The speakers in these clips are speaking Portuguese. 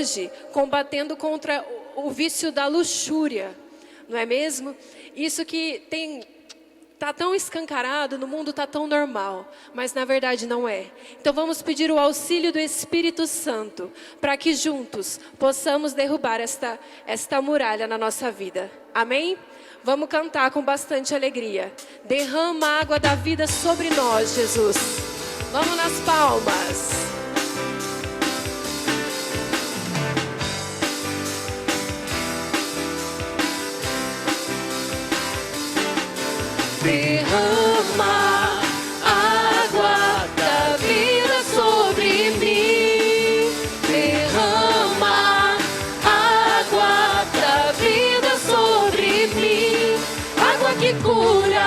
hoje combatendo contra o vício da luxúria, não é mesmo? Isso que está tão escancarado, no mundo está tão normal, mas na verdade não é. Então vamos pedir o auxílio do Espírito Santo, para que juntos possamos derrubar esta muralha na nossa vida. Amém? Vamos cantar com bastante alegria. Derrama a água da vida sobre nós, Jesus. Vamos nas palmas. Derrama água da vida sobre mim. Derrama água da vida sobre mim. Água que cura,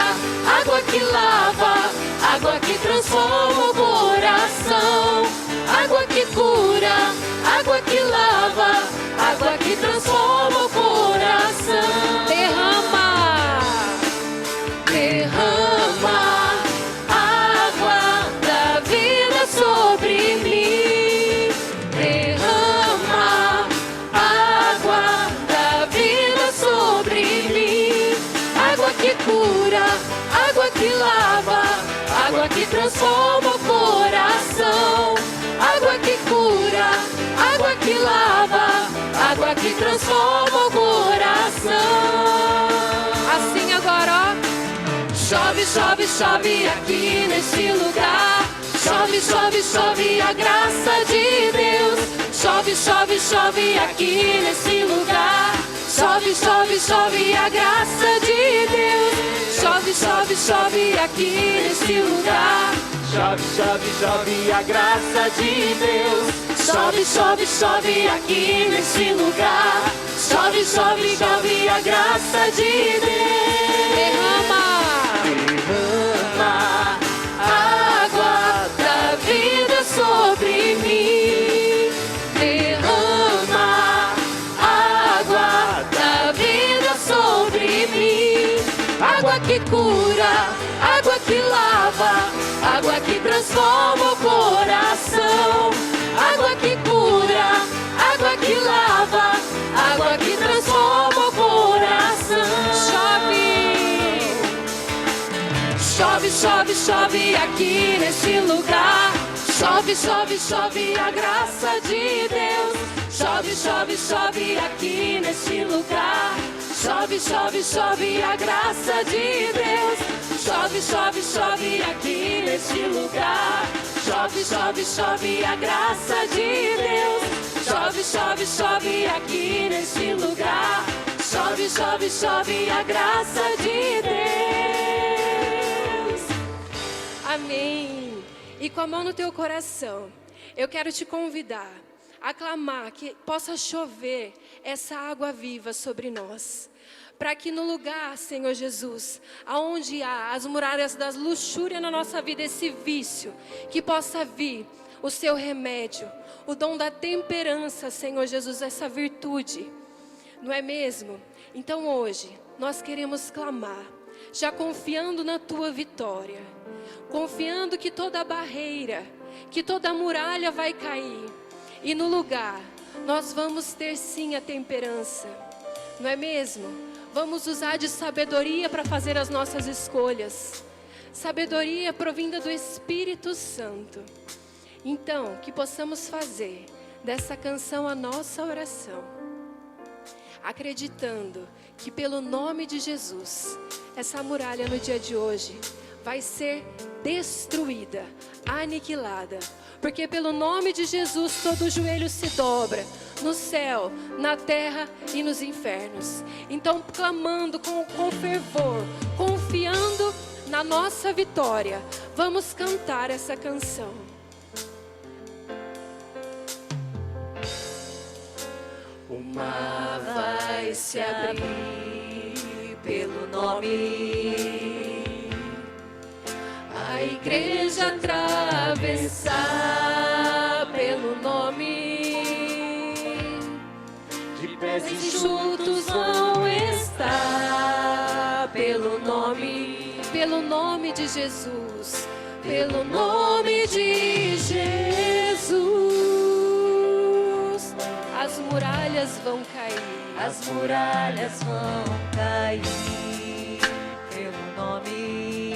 água que lava, água que transforma o coração. Água que cura, água que lava, água que transforma o coração. Derrama água da vida sobre mim. Derrama água da vida sobre mim. Água que cura, água que lava, água que transforma o coração. Água que cura, água que lava, água que transforma o coração. Assim agora, ó. Chove, chove, chove aqui neste lugar. Chove, chove, chove a graça de Deus. Chove, chove, chove aqui neste lugar. Chove, chove, chove a graça de Deus. Chove, chove, chove aqui neste lugar. Chove, chove, chove a graça de Deus. Chove, chove, chove aqui neste lugar. Chove, chove, chove a graça de Deus. Derrama água da vida sobre mim. Derrama água da vida sobre mim. Água que cura, água que lava, água que transforma o coração. Água que cura, água que lava, água que transforma o coração. Chove, chove, chove aqui neste lugar. Chove, chove, chove a graça de Deus. Chove, chove, chove aqui neste lugar. Chove, chove, chove a graça de Deus. Chove, chove, chove aqui neste lugar. Chove, chove, chove a graça de Deus. Chove, chove, chove aqui neste lugar. Chove, chove, chove a graça de Deus. Amém. E com a mão no teu coração, eu quero te convidar a clamar que possa chover essa água viva sobre nós. Para que no lugar, Senhor Jesus, aonde há as muralhas da luxúria na nossa vida, esse vício, que possa vir o seu remédio, o dom da temperança, Senhor Jesus, essa virtude. Não é mesmo? Então hoje, nós queremos clamar, já confiando na tua vitória, confiando que toda barreira, que toda muralha vai cair. E no lugar, nós vamos ter sim a temperança, não é mesmo? Vamos usar de sabedoria para fazer as nossas escolhas. Sabedoria provinda do Espírito Santo. Então, que possamos fazer dessa canção a nossa oração, acreditando que pelo nome de Jesus, essa muralha no dia de hoje vai ser destruída, aniquilada. Porque pelo nome de Jesus todo joelho se dobra, no céu, na terra e nos infernos. Então clamando com fervor, confiando na nossa vitória, vamos cantar essa canção. O mar vai se abrir pelo nome, a igreja atravessar pelo nome, De pés enxutos vão estar pelo nome de Jesus, pelo nome de Jesus. as muralhas vão cair. As muralhas vão cair pelo nome.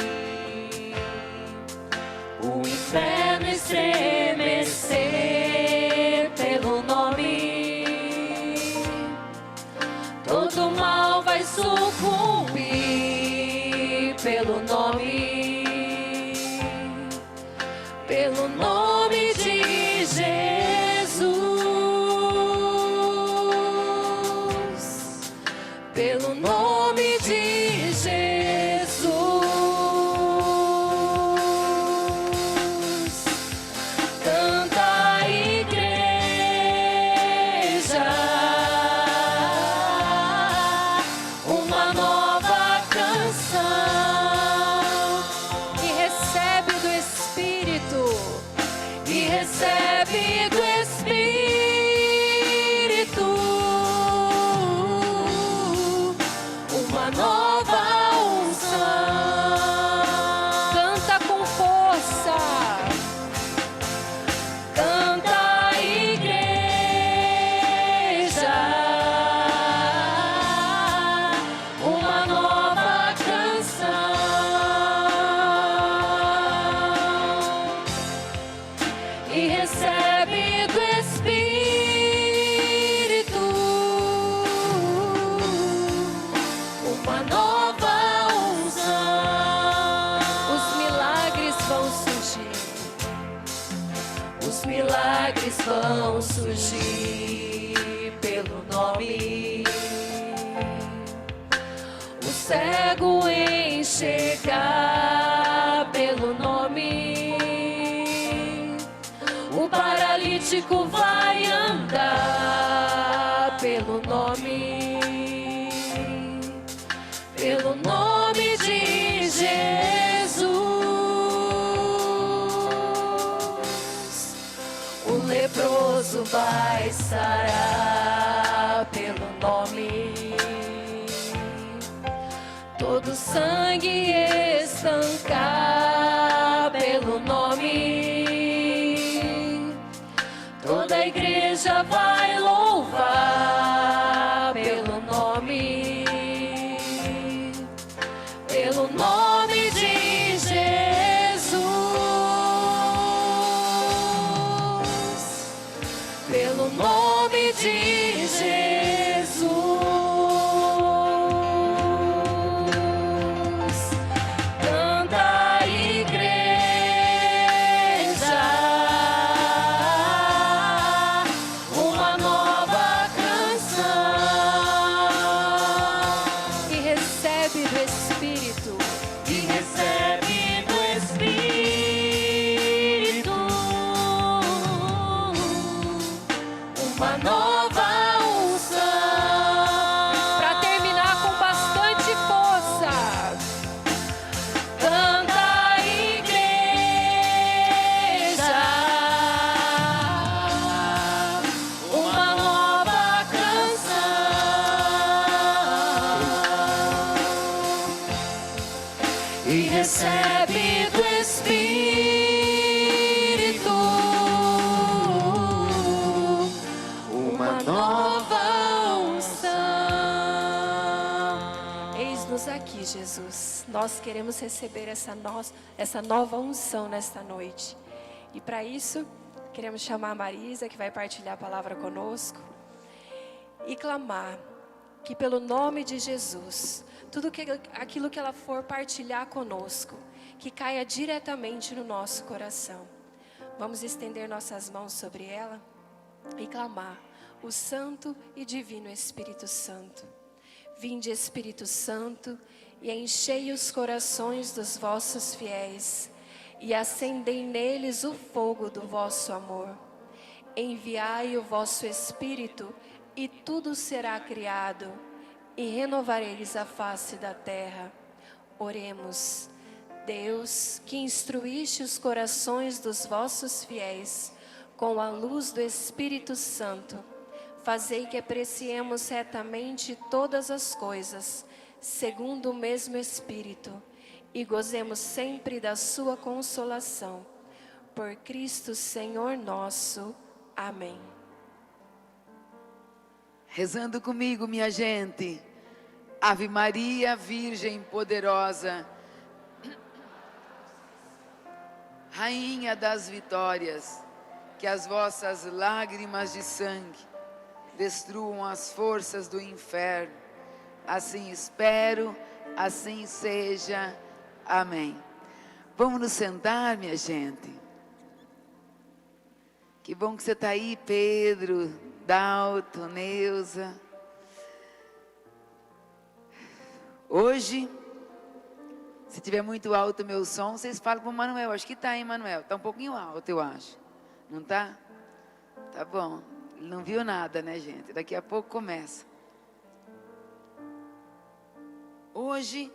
O inferno estremecer pelo nome. Todo mal vai sucumbir pelo nome. Pelo nome de Jesus. Pelo nome de Jesus. Canta a igreja uma nova canção. E recebe do Espírito. E recebe do Espírito uma nova unção. Canta com força. Canta a igreja uma nova canção. E recebe do Espírito uma nova unção. Os milagres vão surgir. Os milagres vão surgir pelo nome. O cego enxergar pelo nome. O paralítico vai andar pelo nome. Pelo nome de Jesus. O leproso vai sarar pelo nome. Todo sangue estancar pelo nome. Toda a igreja vai louvar pelo nome. Pelo nome de Jesus. Pelo nome de Jesus. Canta a igreja uma nova canção. E recebe do Espírito. E recebe do Espírito uma nova unção. Para terminar com bastante força. Canta a igreja uma nova canção. E recebe do Espírito uma nova unção. Eis-nos aqui, Jesus. Nós queremos receber essa nova unção nesta noite. E para isso, queremos chamar a Marisa, que vai partilhar a palavra conosco. E clamar que pelo nome de Jesus, aquilo que ela for partilhar conosco, que caia diretamente no nosso coração. Vamos estender nossas mãos sobre ela e clamar o Santo e Divino Espírito Santo. Vinde, Espírito Santo, e enchei os corações dos vossos fiéis, e acendei neles o fogo do vosso amor. Enviai o vosso Espírito, e tudo será criado, e renovareis a face da terra. Oremos. Deus, que instruíste os corações dos vossos fiéis com a luz do Espírito Santo, fazei que apreciemos retamente todas as coisas, segundo o mesmo Espírito, e gozemos sempre da sua consolação. Por Cristo Senhor nosso. Amém. Rezando comigo, minha gente. Ave Maria, Virgem poderosa, Rainha das vitórias, que as vossas lágrimas de sangue destruam as forças do inferno. Assim espero, assim seja. Amém. Vamos nos sentar, minha gente. Que bom que você está aí, Pedro, Dalton, Neuza. Hoje, se tiver muito alto o meu som, vocês falam para o Manuel. Acho que está, hein, Manuel? Está um pouquinho alto, eu acho. Não está? Tá bom. Ele não viu nada, né, gente? Daqui a pouco começa. Hoje,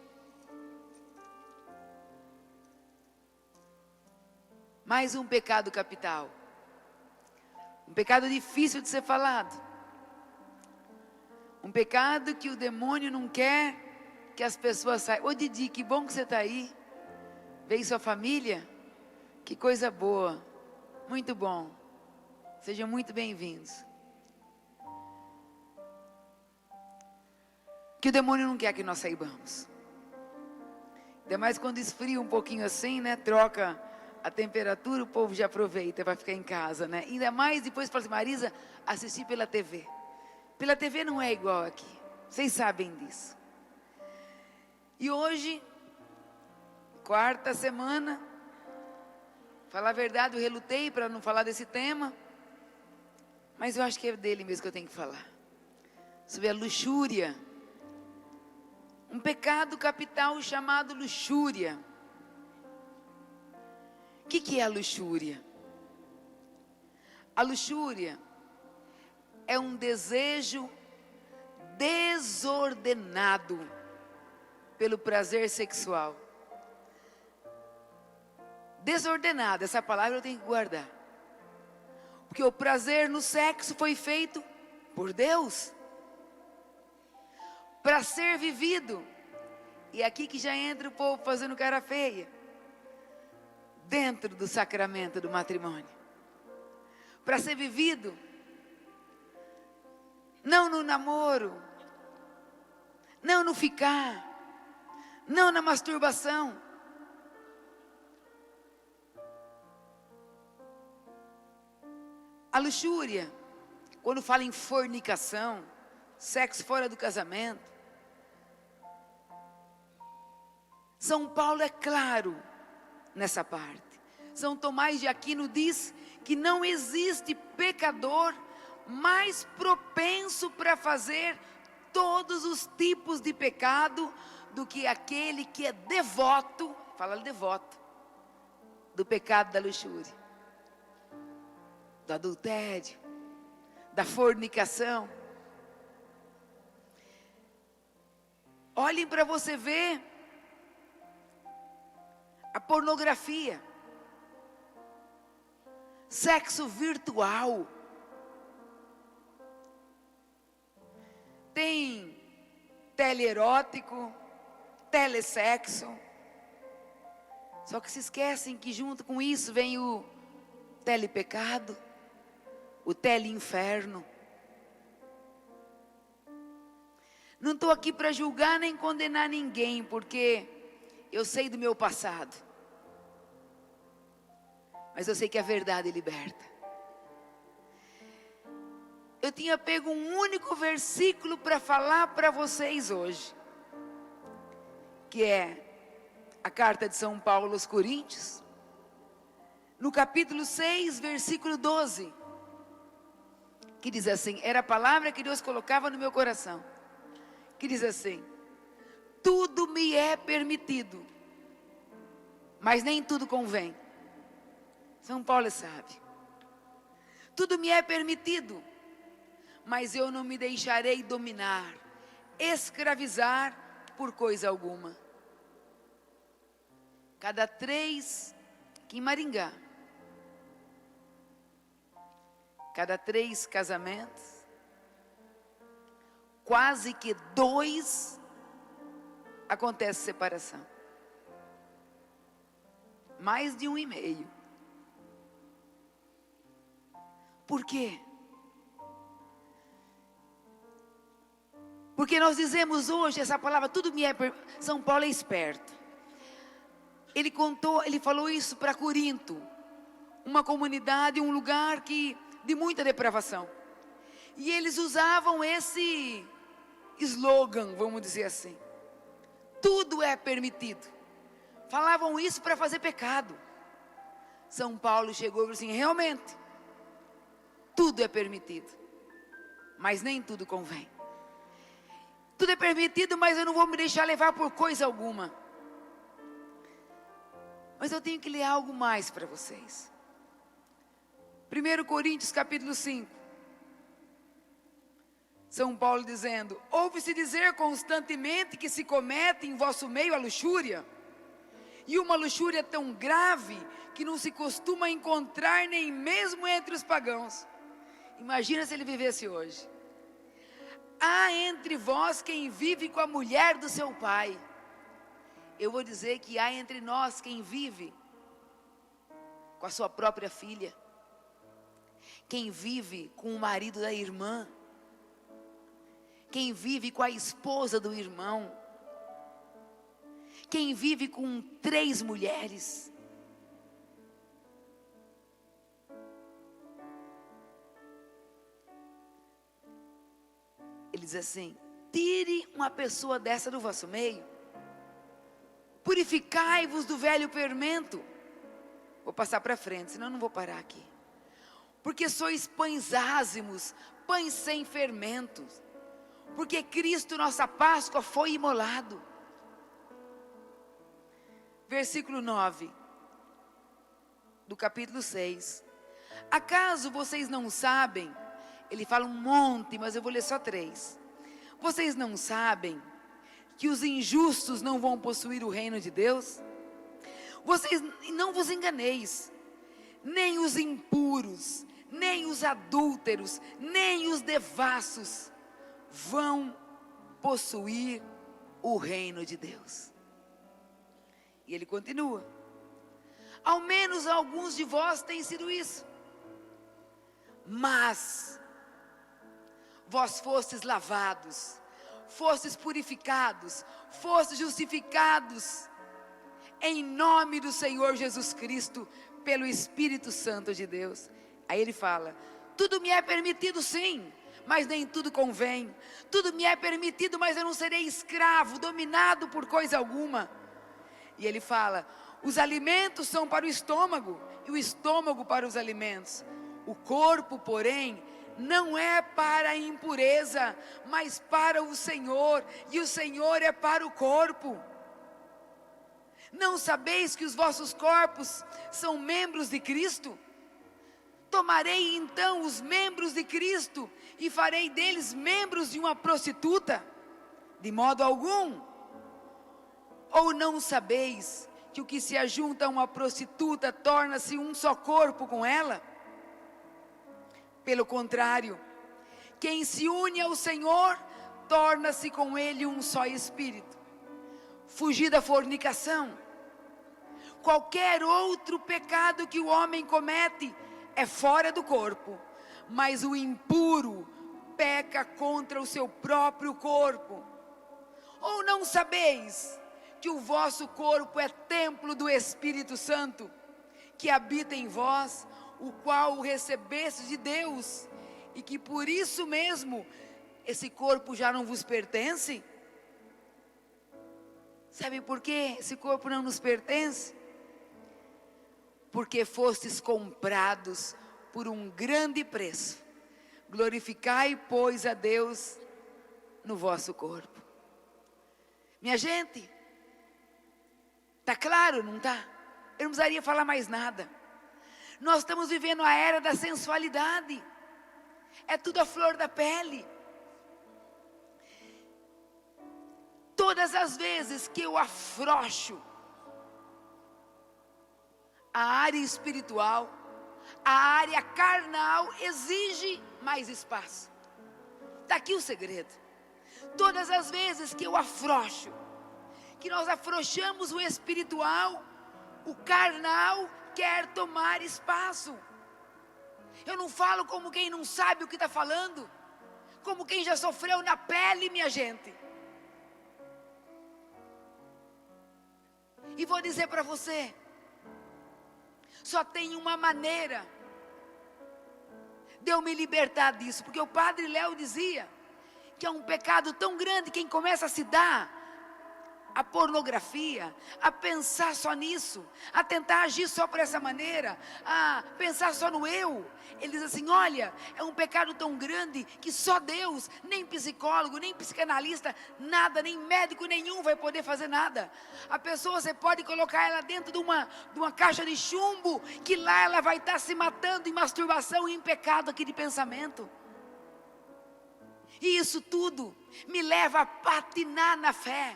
mais um pecado capital. Um pecado difícil de ser falado. Um pecado que o demônio não quer que as pessoas saiam. Ô Didi, que bom que você está aí. Veio sua família? Que coisa boa. Muito bom. Sejam muito bem-vindos. Que o demônio não quer que nós saibamos. Ainda mais quando esfria um pouquinho assim, né? Troca a temperatura, o povo já aproveita para ficar em casa, né? Ainda mais depois fala assim, Marisa, assistir pela TV. Pela TV não é igual aqui. Vocês sabem disso. E hoje, quarta semana, falar a verdade, eu relutei para não falar desse tema, mas eu acho que é dele mesmo que eu tenho que falar. Sobre a luxúria. Um pecado capital chamado luxúria. O que é a luxúria? A luxúria é um desejo desordenado pelo prazer sexual. Desordenado, essa palavra eu tenho que guardar. Porque o prazer no sexo foi feito por Deus. Para ser vivido. E aqui que já entra o povo fazendo cara feia. Dentro do sacramento do matrimônio. Para ser vivido. Não no namoro. Não no ficar. Não na masturbação. A luxúria, quando fala em fornicação, sexo fora do casamento, São Paulo é claro nessa parte. São Tomás de Aquino diz que não existe pecador mais propenso para fazer todos os tipos de pecado do que aquele que é devoto, fala devoto, do pecado da luxúria, do adultério, da fornicação. Olhem para você ver a pornografia, sexo virtual. Tem teleerótico, telesexo. Só que se esquecem que junto com isso vem o telepecado, o teleinferno. Não estou aqui para julgar nem condenar ninguém, porque eu sei do meu passado. Mas eu sei que a verdade liberta. Eu tinha pego um único versículo para falar para vocês hoje, que é a carta de São Paulo aos Coríntios, no capítulo 6, versículo 12, que diz assim, era a palavra que Deus colocava no meu coração, que diz assim, tudo me é permitido, mas nem tudo convém. São Paulo é sábio. Tudo me é permitido, mas eu não me deixarei dominar, escravizar por coisa alguma. Cada 3, aqui em Maringá, cada 3 casamentos, quase que 2 acontece separação. Mais de 1,5. Por quê? Porque nós dizemos hoje essa palavra, tudo me é... São Paulo é esperto. Ele falou isso para Corinto, uma comunidade, um lugar de muita depravação. E eles usavam esse slogan, vamos dizer assim: tudo é permitido. Falavam isso para fazer pecado. São Paulo chegou e falou assim: realmente, tudo é permitido, mas nem tudo convém. Tudo é permitido, mas eu não vou me deixar levar por coisa alguma. Mas eu tenho que ler algo mais para vocês. 1 Coríntios capítulo 5. São Paulo dizendo: ouve-se dizer constantemente que se comete em vosso meio a luxúria, e uma luxúria tão grave que não se costuma encontrar nem mesmo entre os pagãos. Imagina se ele vivesse hoje. Há entre vós quem vive com a mulher do seu pai. Eu vou dizer que há entre nós quem vive com a sua própria filha, quem vive com o marido da irmã, quem vive com a esposa do irmão, quem vive com 3 mulheres. Ele diz assim: tire uma pessoa dessa do vosso meio, purificai-vos do velho fermento. Vou passar para frente, senão eu não vou parar aqui. Porque sois pães ázimos, pães sem fermentos, porque Cristo, nossa Páscoa, foi imolado. Versículo 9, do capítulo 6. Acaso vocês não sabem? Ele fala um monte, mas eu vou ler só 3. Vocês não sabem que os injustos não vão possuir o reino de Deus? Vocês não vos enganeis, nem os impuros, nem os adúlteros, nem os devassos vão possuir o reino de Deus. E ele continua: ao menos alguns de vós têm sido isso, mas vós fostes lavados, fostes purificados, fostes justificados em nome do Senhor Jesus Cristo, pelo Espírito Santo de Deus. Aí ele fala: tudo me é permitido sim, mas nem tudo convém. Tudo me é permitido, mas eu não serei escravo, dominado por coisa alguma. E ele fala: os alimentos são para o estômago, e o estômago para os alimentos. O corpo, porém, não é para a impureza, mas para o Senhor, e o Senhor é para o corpo. Não sabeis que os vossos corpos são membros de Cristo? Tomarei então os membros de Cristo e farei deles membros de uma prostituta? De modo algum. Ou não sabeis que o que se ajunta a uma prostituta torna-se um só corpo com ela? Pelo contrário, quem se une ao Senhor, torna-se com Ele um só espírito. Fugir da fornicação. Qualquer outro pecado que o homem comete é fora do corpo, mas o impuro peca contra o seu próprio corpo. Ou não sabeis que o vosso corpo é templo do Espírito Santo, que habita em vós, o qual o recebeste de Deus, e que por isso mesmo esse corpo já não vos pertence? Sabe por que esse corpo não nos pertence? Porque fostes comprados por um grande preço. Glorificai, pois, a Deus no vosso corpo. Minha gente, está claro, não está? Eu não precisaria falar mais nada. Nós estamos vivendo a era da sensualidade. É tudo a flor da pele. Todas as vezes que eu afrouxo a área espiritual, a área carnal exige mais espaço. Está aqui o segredo. Todas as vezes que eu afrouxo, que nós afrouxamos o espiritual, o carnal quer tomar espaço. Eu não falo como quem não sabe o que está falando. como quem já sofreu na pele, minha gente. E vou dizer para você, só tem uma maneira de eu me libertar disso, porque o Padre Léo dizia que é um pecado tão grande quem começa a se dar a pornografia, a pensar só nisso, a tentar agir só por essa maneira, a pensar só no eu. Ele diz assim, olha, é um pecado tão grande que só Deus, nem psicólogo, nem psicanalista, nada, nem médico nenhum vai poder fazer nada. A pessoa, você pode colocar ela dentro de uma caixa de chumbo, que lá ela vai estar se matando em masturbação e em pecado aqui de pensamento. E isso tudo me leva a patinar na fé,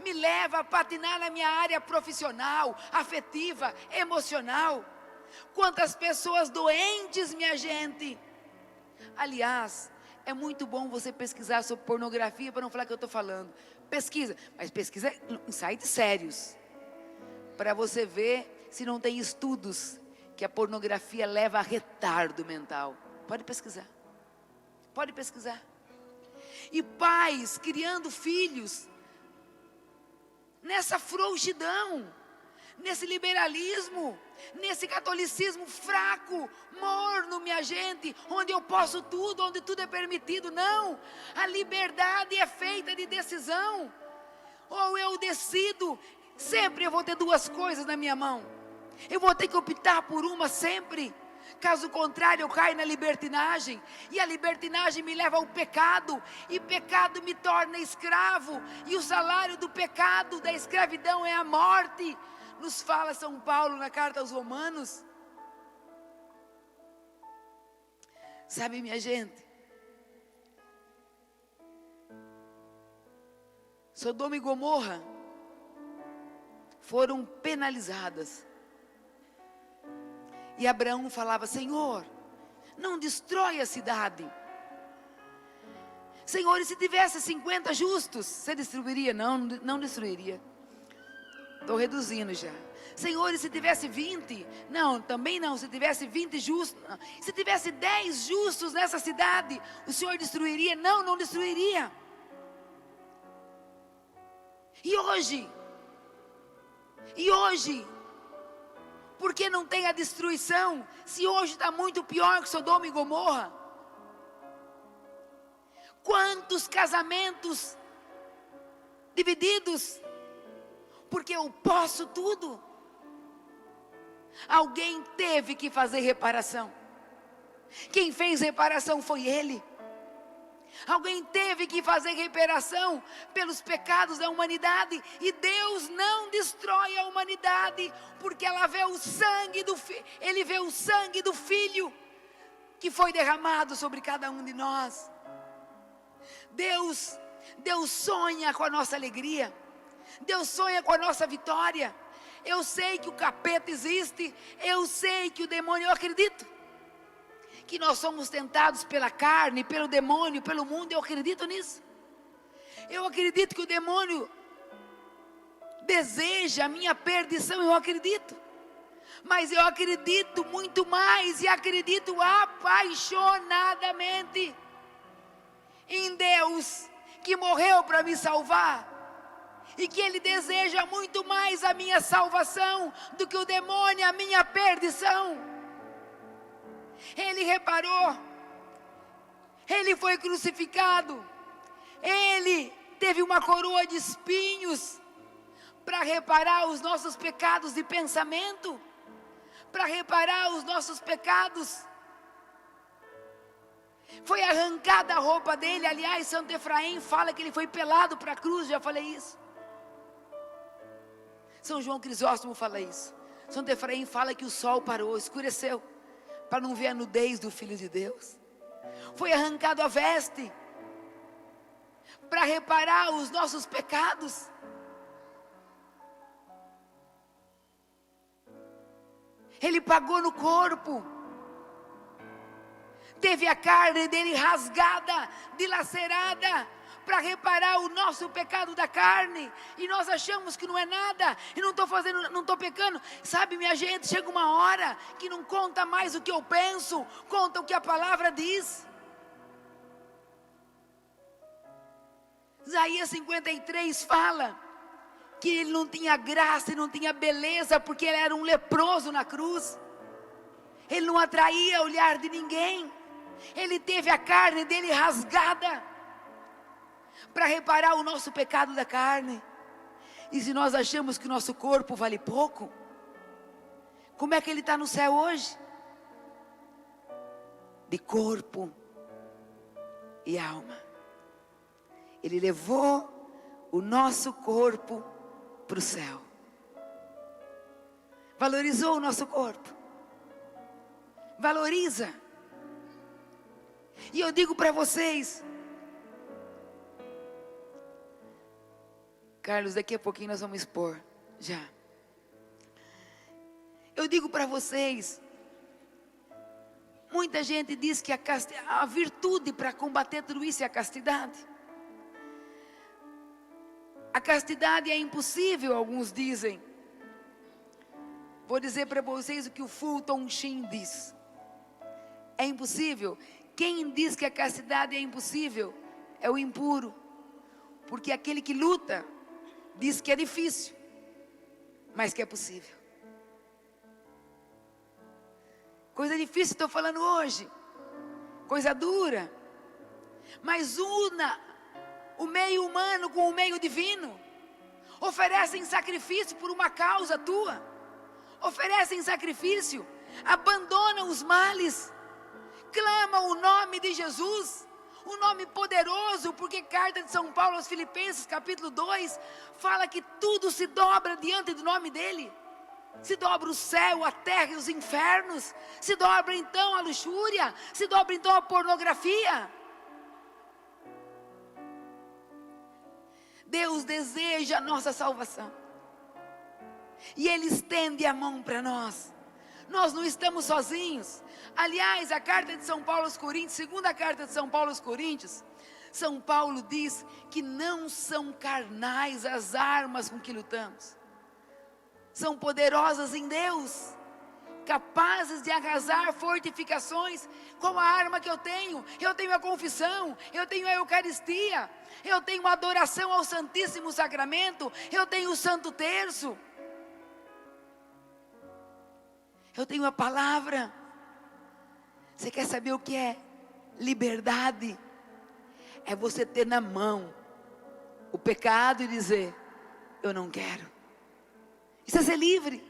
me leva a patinar na minha área profissional, afetiva, emocional. Quantas pessoas doentes, minha gente. Aliás, é muito bom você pesquisar sobre pornografia, para não falar que eu estou falando. Pesquisa, mas pesquisa em sites sérios, para você ver se não tem estudos que a pornografia leva a retardo mental. Pode pesquisar, pode pesquisar. E pais criando filhos nessa frouxidão, nesse liberalismo, nesse catolicismo fraco, morno, minha gente, onde eu posso tudo, onde tudo é permitido. Não, a liberdade é feita de decisão. Ou eu decido, sempre eu vou ter duas coisas na minha mão, eu vou ter que optar por uma sempre. Caso contrário, eu caio na libertinagem, e a libertinagem me leva ao pecado, e pecado me torna escravo, e o salário do pecado, da escravidão, é a morte. Nos fala São Paulo na carta aos Romanos. Sabe, minha gente, Sodoma e Gomorra foram penalizadas. E Abraão falava, Senhor, não destrói a cidade. Senhor, e se tivesse 50 justos, você destruiria? Não, não destruiria. Estou reduzindo já. Senhor, e se tivesse 20? Não, também não. Se tivesse 20 justos, não. Se tivesse 10 justos nessa cidade, o Senhor destruiria? Não, não destruiria. E hoje, por que não tem a destruição, se hoje está muito pior que Sodoma e Gomorra? Quantos casamentos divididos, porque eu posso tudo. Alguém teve que fazer reparação. Quem fez reparação foi ele. Alguém teve que fazer reparação pelos pecados da humanidade. E Deus não destrói a humanidade, porque ela vê o sangue do Ele vê o sangue do Filho que foi derramado sobre cada um de nós. Deus sonha com a nossa alegria. Deus sonha com a nossa vitória. Eu sei que o capeta existe, eu sei que o demônio, eu acredito que nós somos tentados pela carne, pelo demônio, pelo mundo, eu acredito nisso. Eu acredito que o demônio deseja a minha perdição, eu acredito. Mas eu acredito muito mais, e acredito apaixonadamente em Deus, que morreu para me salvar, e que Ele deseja muito mais a minha salvação do que o demônio a minha perdição. Ele reparou, Ele foi crucificado, Ele teve uma coroa de espinhos para reparar os nossos pecados de pensamento, para reparar os nossos pecados. Foi arrancada a roupa dele. Aliás, Santo Efraim fala que ele foi pelado para a cruz, já falei isso. São João Crisóstomo fala isso. Santo Efraim fala que o sol parou, escureceu, para não ver a nudez do Filho de Deus. Foi arrancado a veste para reparar os nossos pecados. Ele pagou no corpo. Teve a carne dele rasgada, dilacerada, para reparar o nosso pecado da carne. E nós achamos que não é nada, e não estou pecando. Sabe, minha gente, chega uma hora que não conta mais o que eu penso, conta o que a palavra diz. Isaías 53 fala que ele não tinha graça e não tinha beleza, porque ele era um leproso na cruz. Ele não atraía o olhar de ninguém. Ele teve a carne dele rasgada para reparar o nosso pecado da carne. E se nós achamos que o nosso corpo vale pouco, como é que ele está no céu hoje? De corpo e alma. Ele levou o nosso corpo para o céu. Valorizou o nosso corpo. Valoriza. E eu digo para vocês, Carlos, daqui a pouquinho nós vamos expor, já. Eu digo para vocês, muita gente diz que a virtude para combater tudo isso é a castidade. A castidade é impossível, alguns dizem. Vou dizer para vocês o que o Fulton Sheen diz. É impossível. Quem diz que a castidade é impossível é o impuro. Porque aquele que luta diz que é difícil, mas que é possível. Coisa difícil estou falando hoje. Coisa dura. Mas una o meio humano com o meio divino. Oferecem sacrifício por uma causa tua. Oferecem sacrifício. Abandonam os males. Clamam o nome de Jesus. Um nome poderoso, porque carta de São Paulo aos Filipenses, capítulo 2, fala que tudo se dobra diante do nome dele. Se dobra o céu, a terra e os infernos. Se dobra então a luxúria. Se dobra então a pornografia. Deus deseja a nossa salvação. E Ele estende a mão para nós. Nós não estamos sozinhos. Aliás, a carta de São Paulo aos Coríntios, segunda carta de São Paulo aos Coríntios, São Paulo diz que não são carnais as armas com que lutamos. São poderosas em Deus, capazes de arrasar fortificações. Como a arma que eu tenho a confissão, eu tenho a Eucaristia, eu tenho a adoração ao Santíssimo Sacramento, eu tenho o Santo Terço, eu tenho a palavra. Você quer saber o que é liberdade? É você ter na mão o pecado e dizer: eu não quero. Isso é ser livre.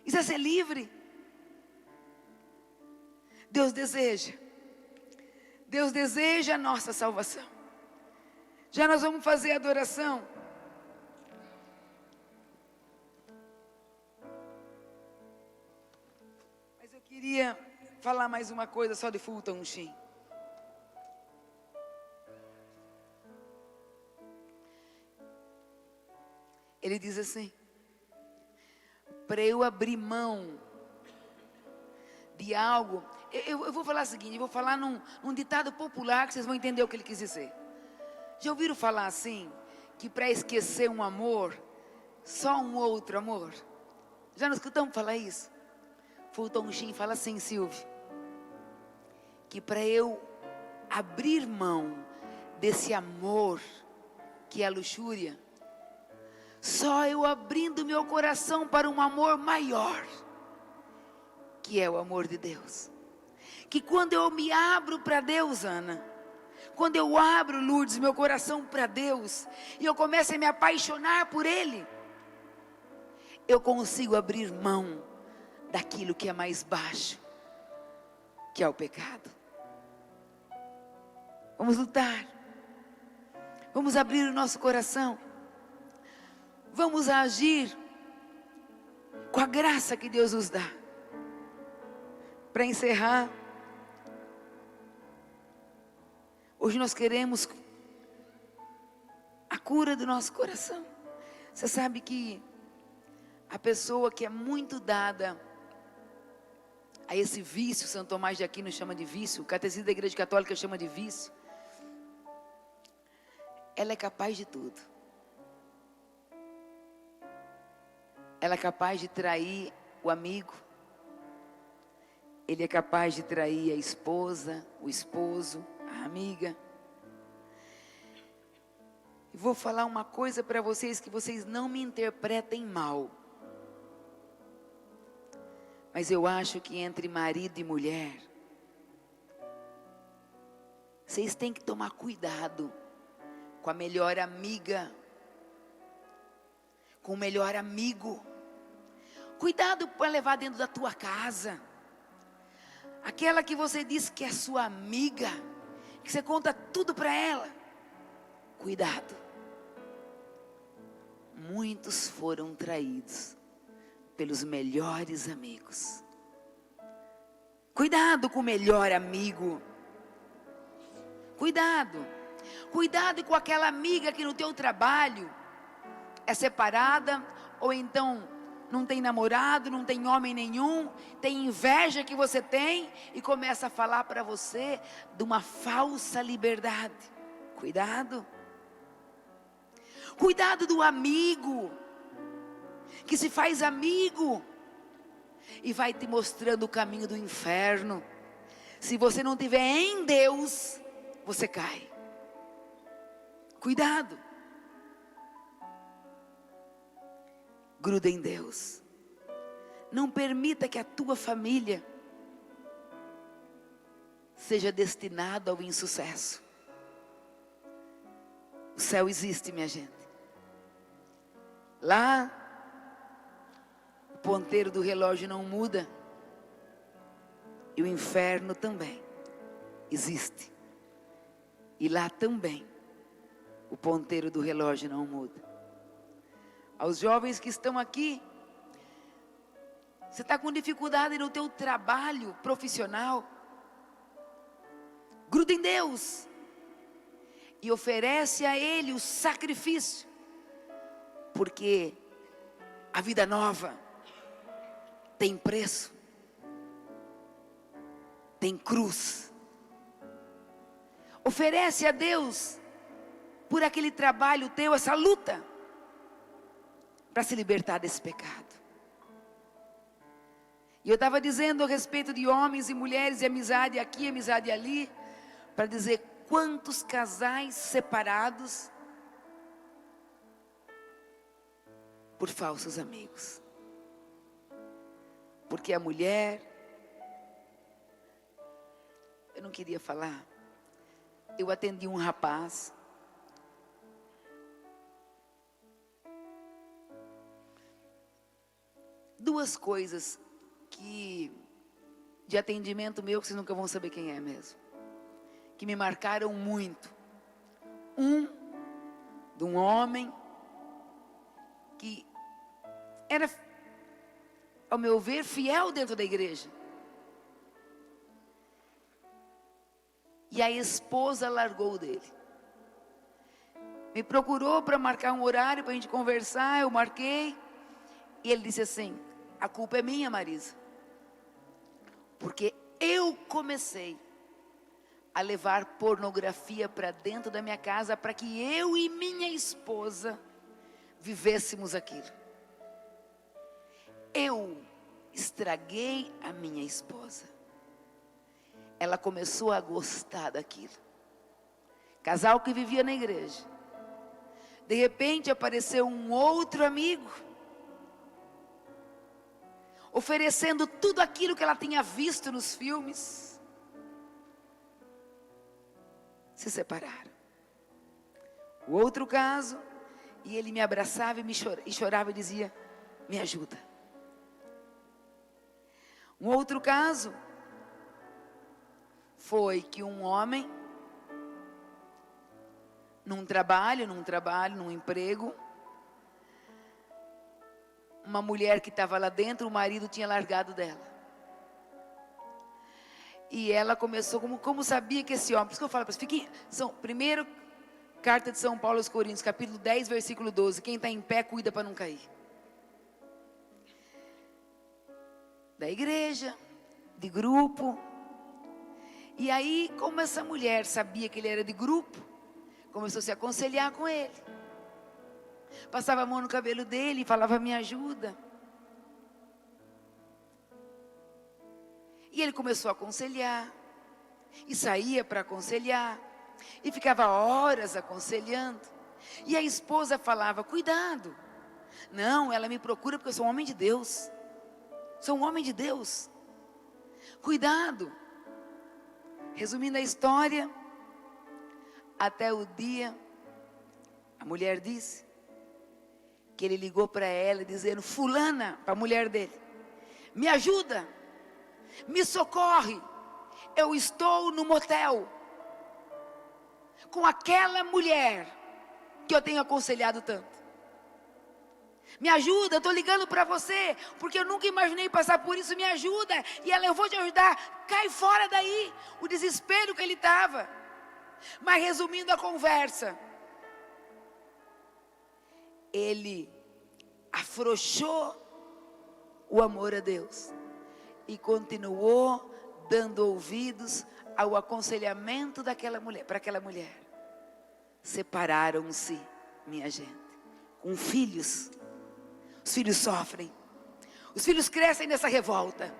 Isso é ser livre. Deus deseja a nossa salvação. Já nós vamos fazer a adoração. Mas eu queria falar mais uma coisa só de Fulton Sheen. Ele diz assim: para eu abrir mão de algo, eu vou falar o seguinte, eu vou falar num ditado popular que vocês vão entender o que ele quis dizer. Já ouviram falar assim, que para esquecer um amor, só um outro amor? Já não escutamos falar isso? Fulton Sheen fala assim, Silvio, que para eu abrir mão desse amor que é a luxúria, só eu abrindo meu coração para um amor maior, que é o amor de Deus. Que quando eu me abro para Deus, Ana, quando eu abro, Lourdes, meu coração para Deus, e eu começo a me apaixonar por Ele, eu consigo abrir mão daquilo que é mais baixo, que é o pecado. Vamos lutar. Vamos abrir o nosso coração. Vamos agir com a graça que Deus nos dá. Para encerrar, hoje nós queremos a cura do nosso coração. Você sabe que a pessoa que é muito dada a esse vício, Santo Tomás de Aquino chama de vício, o Catecismo da Igreja Católica chama de vício, ela é capaz de tudo. Ela é capaz de trair o amigo. Ele é capaz de trair a esposa, o esposo, a amiga. E vou falar uma coisa para vocês, que vocês não me interpretem mal. Mas eu acho que entre marido e mulher, vocês têm que tomar cuidado com a melhor amiga, com o melhor amigo. Cuidado para levar dentro da tua casa. Aquela que você diz que é sua amiga, que você conta tudo para ela. Cuidado. Muitos foram traídos pelos melhores amigos. Cuidado com o melhor amigo. Cuidado. Cuidado com aquela amiga que no teu trabalho é separada, ou então não tem namorado, não tem homem nenhum, tem inveja que você tem e começa a falar para você de uma falsa liberdade. Cuidado. Cuidado do amigo que se faz amigo e vai te mostrando o caminho do inferno. Se você não tiver em Deus, você cai. Cuidado. Gruda em Deus. Não permita que a tua família seja destinada ao insucesso. O céu existe, minha gente. Lá, o ponteiro do relógio não muda. E o inferno também existe. E lá também, o ponteiro do relógio não muda. Aos jovens que estão aqui, você está com dificuldade no teu trabalho profissional, gruda em Deus e oferece a Ele o sacrifício, porque a vida nova tem preço, tem cruz. Oferece a Deus por aquele trabalho teu, essa luta, para se libertar desse pecado. E eu estava dizendo a respeito de homens e mulheres, e amizade aqui, amizade ali, para dizer quantos casais separados por falsos amigos. Porque a mulher, eu não queria falar, eu atendi um rapaz, duas coisas que de atendimento meu, que vocês nunca vão saber quem é mesmo, que me marcaram muito. De um homem que era, ao meu ver, fiel dentro da igreja. E a esposa largou dele. Me procurou para marcar um horário para a gente conversar, eu marquei. E ele disse assim: a culpa é minha, Marisa, porque eu comecei a levar pornografia para dentro da minha casa para que eu e minha esposa vivêssemos aquilo. Eu estraguei a minha esposa. Ela começou a gostar daquilo. Casal que vivia na igreja. De repente apareceu um outro amigo, oferecendo tudo aquilo que ela tinha visto nos filmes. Se separaram. O outro caso, e ele me abraçava e chorava e dizia: me ajuda. Um outro caso foi que um homem, num emprego, uma mulher que estava lá dentro, o marido tinha largado dela. E ela começou, como sabia que esse homem, por isso que eu falo para vocês, primeiro, carta de São Paulo aos Coríntios, capítulo 10, versículo 12, quem está em pé, cuida para não cair. Da igreja, de grupo. E aí, como essa mulher sabia que ele era de grupo, começou a se aconselhar com ele. Passava a mão no cabelo dele e falava: me ajuda. E ele começou a aconselhar, e saía para aconselhar, e ficava horas aconselhando. E a esposa falava: cuidado. Não, ela me procura porque eu sou um homem de Deus. Sou um homem de Deus. Cuidado. Resumindo a história, até o dia, a mulher disse que ele ligou para ela dizendo: fulana, para a mulher dele, me ajuda, me socorre, eu estou no motel com aquela mulher que eu tenho aconselhado tanto. Me ajuda, eu estou ligando para você, porque eu nunca imaginei passar por isso, me ajuda. E ela: eu vou te ajudar, cai fora daí. O desespero que ele estava. Mas resumindo a conversa, ele afrouxou o amor a Deus e continuou dando ouvidos ao aconselhamento daquela mulher, para aquela mulher. Separaram-se, minha gente, com filhos. Os filhos sofrem, os filhos crescem nessa revolta.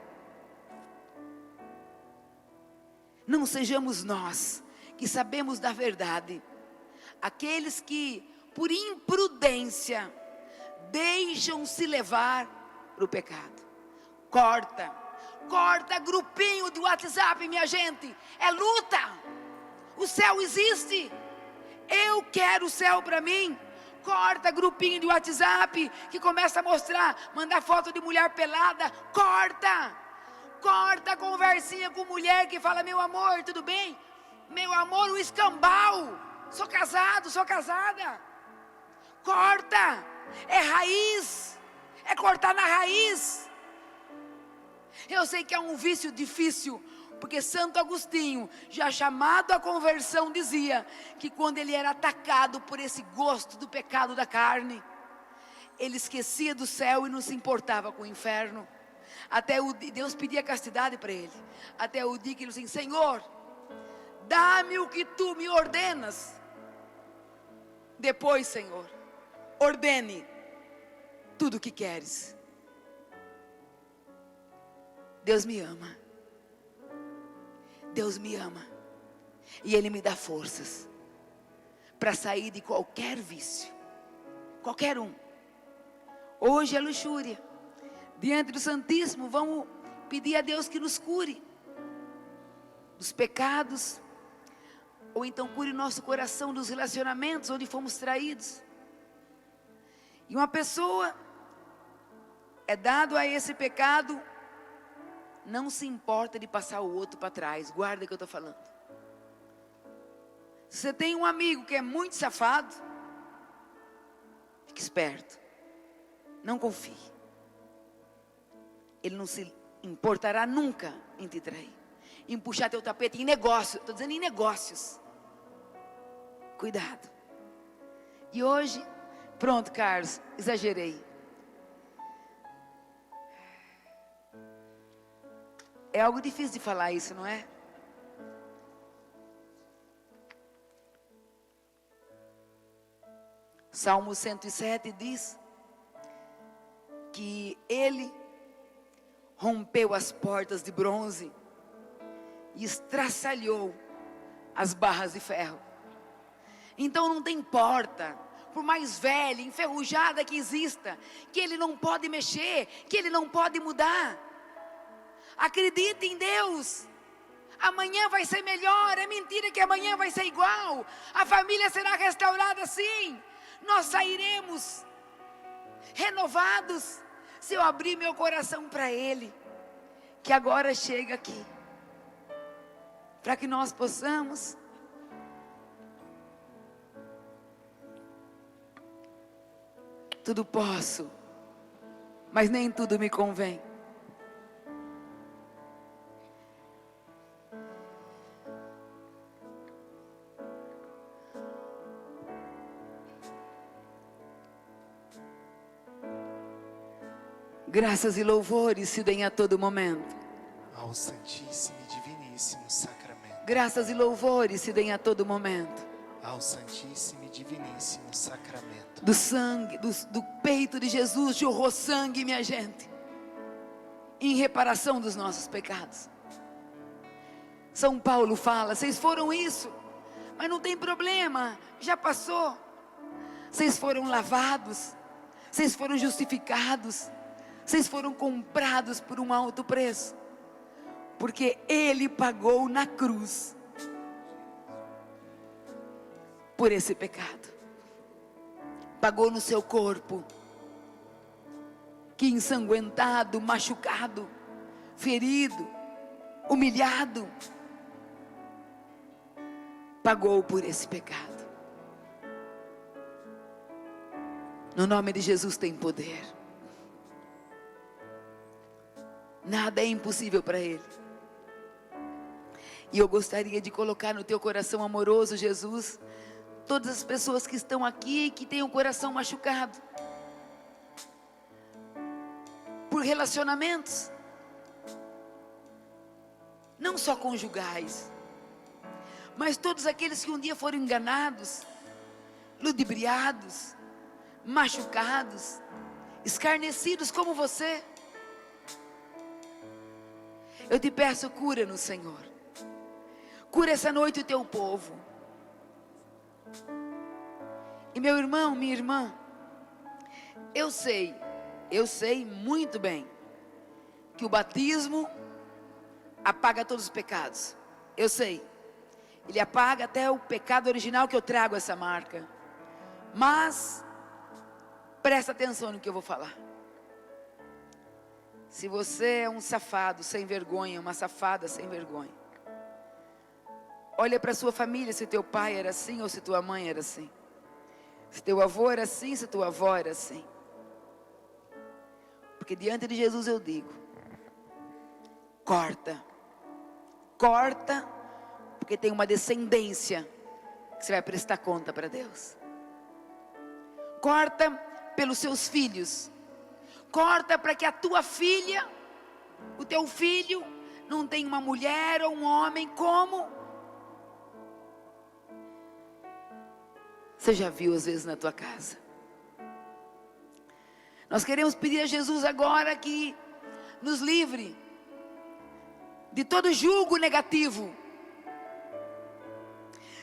Não sejamos nós, que sabemos da verdade, aqueles que, por imprudência, deixam-se levar para o pecado. Corta grupinho de WhatsApp, minha gente, é luta. O céu existe, eu quero o céu para mim. Corta grupinho de WhatsApp que começa a mostrar, mandar foto de mulher pelada. Corta conversinha com mulher que fala: meu amor, tudo bem? Meu amor, o escambau. Sou casado, sou casada. Corta. É raiz. É cortar na raiz. Eu sei que é um vício difícil, porque Santo Agostinho, já chamado à conversão, dizia que quando ele era atacado por esse gosto do pecado da carne, ele esquecia do céu e não se importava com o inferno. Até o Deus pedia castidade para ele. Até o dia que ele disse: Senhor, dá-me o que tu me ordenas. Depois, Senhor, ordene tudo o que queres. Deus me ama. Deus me ama, e Ele me dá forças para sair de qualquer vício, qualquer um. Hoje é luxúria, diante do Santíssimo vamos pedir a Deus que nos cure dos pecados, ou então cure nosso coração dos relacionamentos onde fomos traídos. E uma pessoa é dado a esse pecado, não se importa de passar o outro para trás. Guarda o que eu estou falando. Se você tem um amigo que é muito safado, fique esperto. Não confie. Ele não se importará nunca em te trair, em puxar teu tapete em negócio. Estou dizendo em negócios. Cuidado. E hoje, pronto, Carlos, exagerei. É algo difícil de falar isso, não é? Salmo 107 diz que ele rompeu as portas de bronze e estraçalhou as barras de ferro. Então não tem porta, por mais velha, enferrujada que exista, que ele não pode mexer, que ele não pode mudar. Acredite em Deus. Amanhã vai ser melhor. É mentira que amanhã vai ser igual. A família será restaurada sim. Nós sairemos renovados se eu abrir meu coração para Ele, que agora chega aqui, para que nós possamos tudo posso, mas nem tudo me convém. Graças e louvores se deem a todo momento ao Santíssimo e Diviníssimo Sacramento. Graças e louvores se deem a todo momento ao Santíssimo e Diviníssimo Sacramento. Do sangue, do peito de Jesus jorrou sangue, minha gente, em reparação dos nossos pecados. São Paulo fala: vocês foram isso, mas não tem problema, já passou. Vocês foram lavados, vocês foram justificados, vocês foram comprados por um alto preço, porque Ele pagou na cruz por esse pecado. Pagou no seu corpo, que ensanguentado, machucado, ferido, humilhado, pagou por esse pecado. No nome de Jesus tem poder. Nada é impossível para Ele. E eu gostaria de colocar no teu coração amoroso, Jesus, todas as pessoas que estão aqui, que têm o coração machucado por relacionamentos, não só conjugais, mas todos aqueles que um dia foram enganados, ludibriados, machucados, escarnecidos como você. Eu te peço, cura-nos, Senhor. Cura essa noite o teu povo. E meu irmão, minha irmã, eu sei muito bem que o batismo apaga todos os pecados. Eu sei, ele apaga até o pecado original que eu trago essa marca. Mas presta atenção no que eu vou falar. Se você é um safado sem vergonha, uma safada sem vergonha, olha para sua família, se teu pai era assim ou se tua mãe era assim. Se teu avô era assim, se tua avó era assim. Porque diante de Jesus eu digo, corta, porque tem uma descendência que você vai prestar conta para Deus. Corta pelos seus filhos, corta para que a tua filha, o teu filho, não tenha uma mulher ou um homem como você já viu às vezes na tua casa. Nós queremos pedir a Jesus agora que nos livre de todo julgo negativo,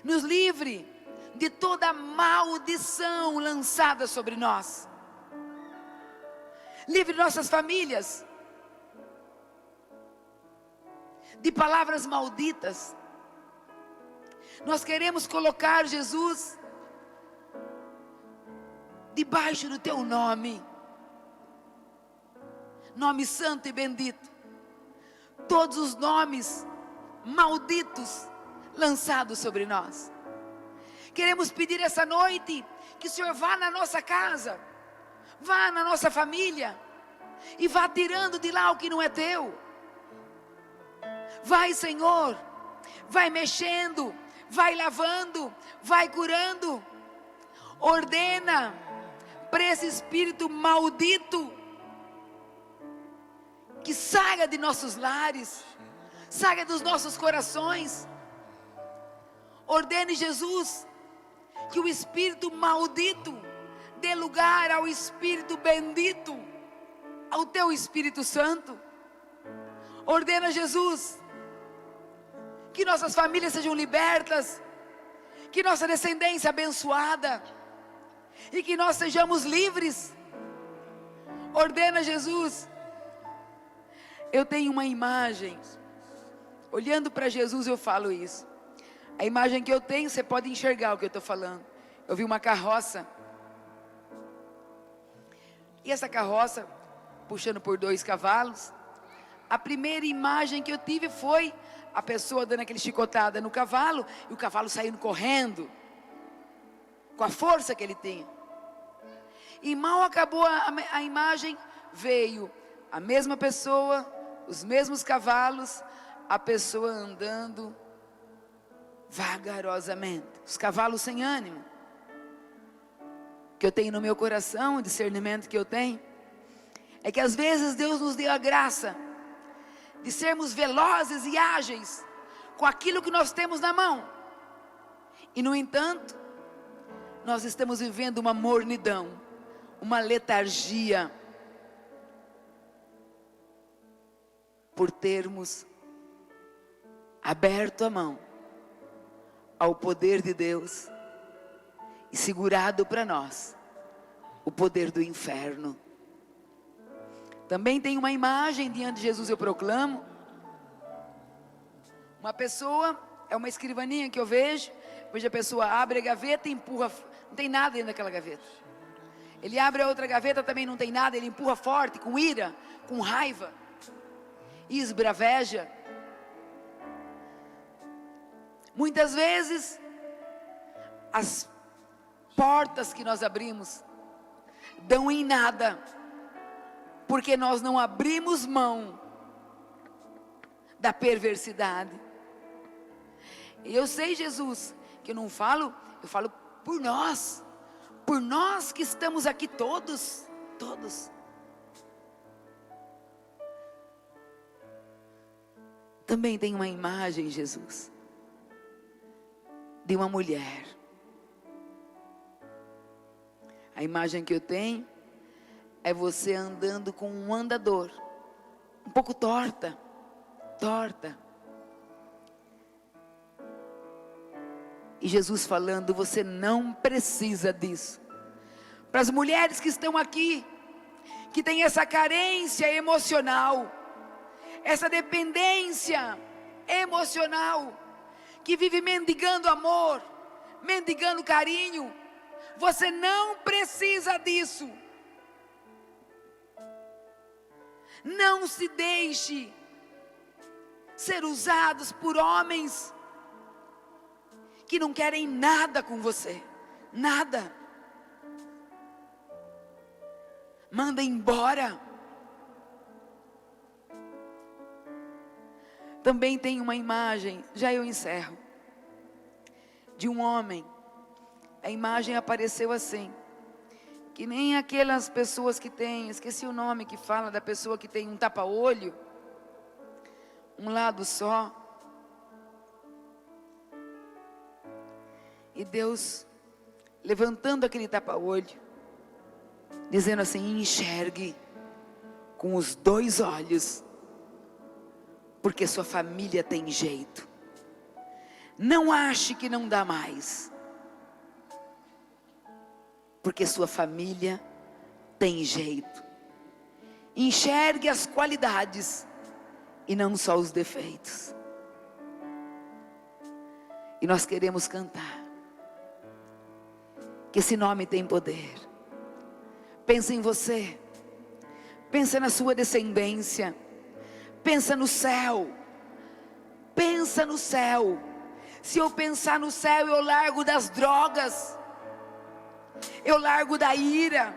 nos livre de toda maldição lançada sobre nós, livre nossas famílias de palavras malditas. Nós queremos colocar, Jesus, debaixo do teu nome, nome santo e bendito, todos os nomes malditos lançados sobre nós. Queremos pedir essa noite que o Senhor vá na nossa casa, vá na nossa família e vá tirando de lá o que não é teu. Vai, Senhor, vai mexendo, vai lavando, vai curando. Ordena para esse espírito maldito que saia de nossos lares, saia dos nossos corações. Ordene, Jesus, que o espírito maldito dê lugar ao espírito bendito, ao teu Espírito Santo. Ordena, Jesus, que nossas famílias sejam libertas, que nossa descendência abençoada, e que nós sejamos livres. Ordena, Jesus. Eu tenho uma imagem, olhando para Jesus eu falo isso. A imagem que eu tenho, você pode enxergar o que eu estou falando. Eu vi uma carroça, e essa carroça puxando por 2 cavalos. A primeira imagem que eu tive foi a pessoa dando aquele chicotada no cavalo, e o cavalo saindo correndo, com a força que ele tinha. E mal acabou a imagem, veio a mesma pessoa, os mesmos cavalos, a pessoa andando vagarosamente, os cavalos sem ânimo. Que eu tenho no meu coração, o discernimento que eu tenho, é que às vezes Deus nos deu a graça de sermos velozes e ágeis com aquilo que nós temos na mão, e no entanto, nós estamos vivendo uma mornidão, uma letargia, por termos aberto a mão ao poder de Deus e segurado para nós o poder do inferno. Também tem uma imagem diante de Jesus, eu proclamo. Uma pessoa, é uma escrivaninha que eu vejo a pessoa abre a gaveta e empurra, não tem nada dentro daquela gaveta. Ele abre a outra gaveta, também não tem nada, ele empurra forte, com ira, com raiva, e esbraveja. Muitas vezes, as portas que nós abrimos dão em nada, porque nós não abrimos mão da perversidade. E eu sei, Jesus, que eu falo por nós que estamos aqui todos. Também tem uma imagem, Jesus, de uma mulher. A imagem que eu tenho é você andando com um andador, um pouco torta. E Jesus falando, você não precisa disso. Para as mulheres que estão aqui, que tem essa carência emocional, essa dependência emocional, que vive mendigando amor, mendigando carinho, você não precisa disso. Não se deixe ser usados por homens que não querem nada com você, nada. Manda embora. Também tem uma imagem, já eu encerro, de um homem. A imagem apareceu assim, que nem aquelas pessoas que têm, esqueci o nome que fala da pessoa que tem um tapa-olho, um lado só. E Deus levantando aquele tapa-olho, dizendo assim, enxergue com os 2 olhos, porque sua família tem jeito. Não ache que não dá mais, porque sua família tem jeito. Enxergue as qualidades e não só os defeitos. E nós queremos cantar que esse nome tem poder. Pensa em você, pensa na sua descendência, pensa no céu, pensa no céu. Se eu pensar no céu, eu largo das drogas, eu largo da ira,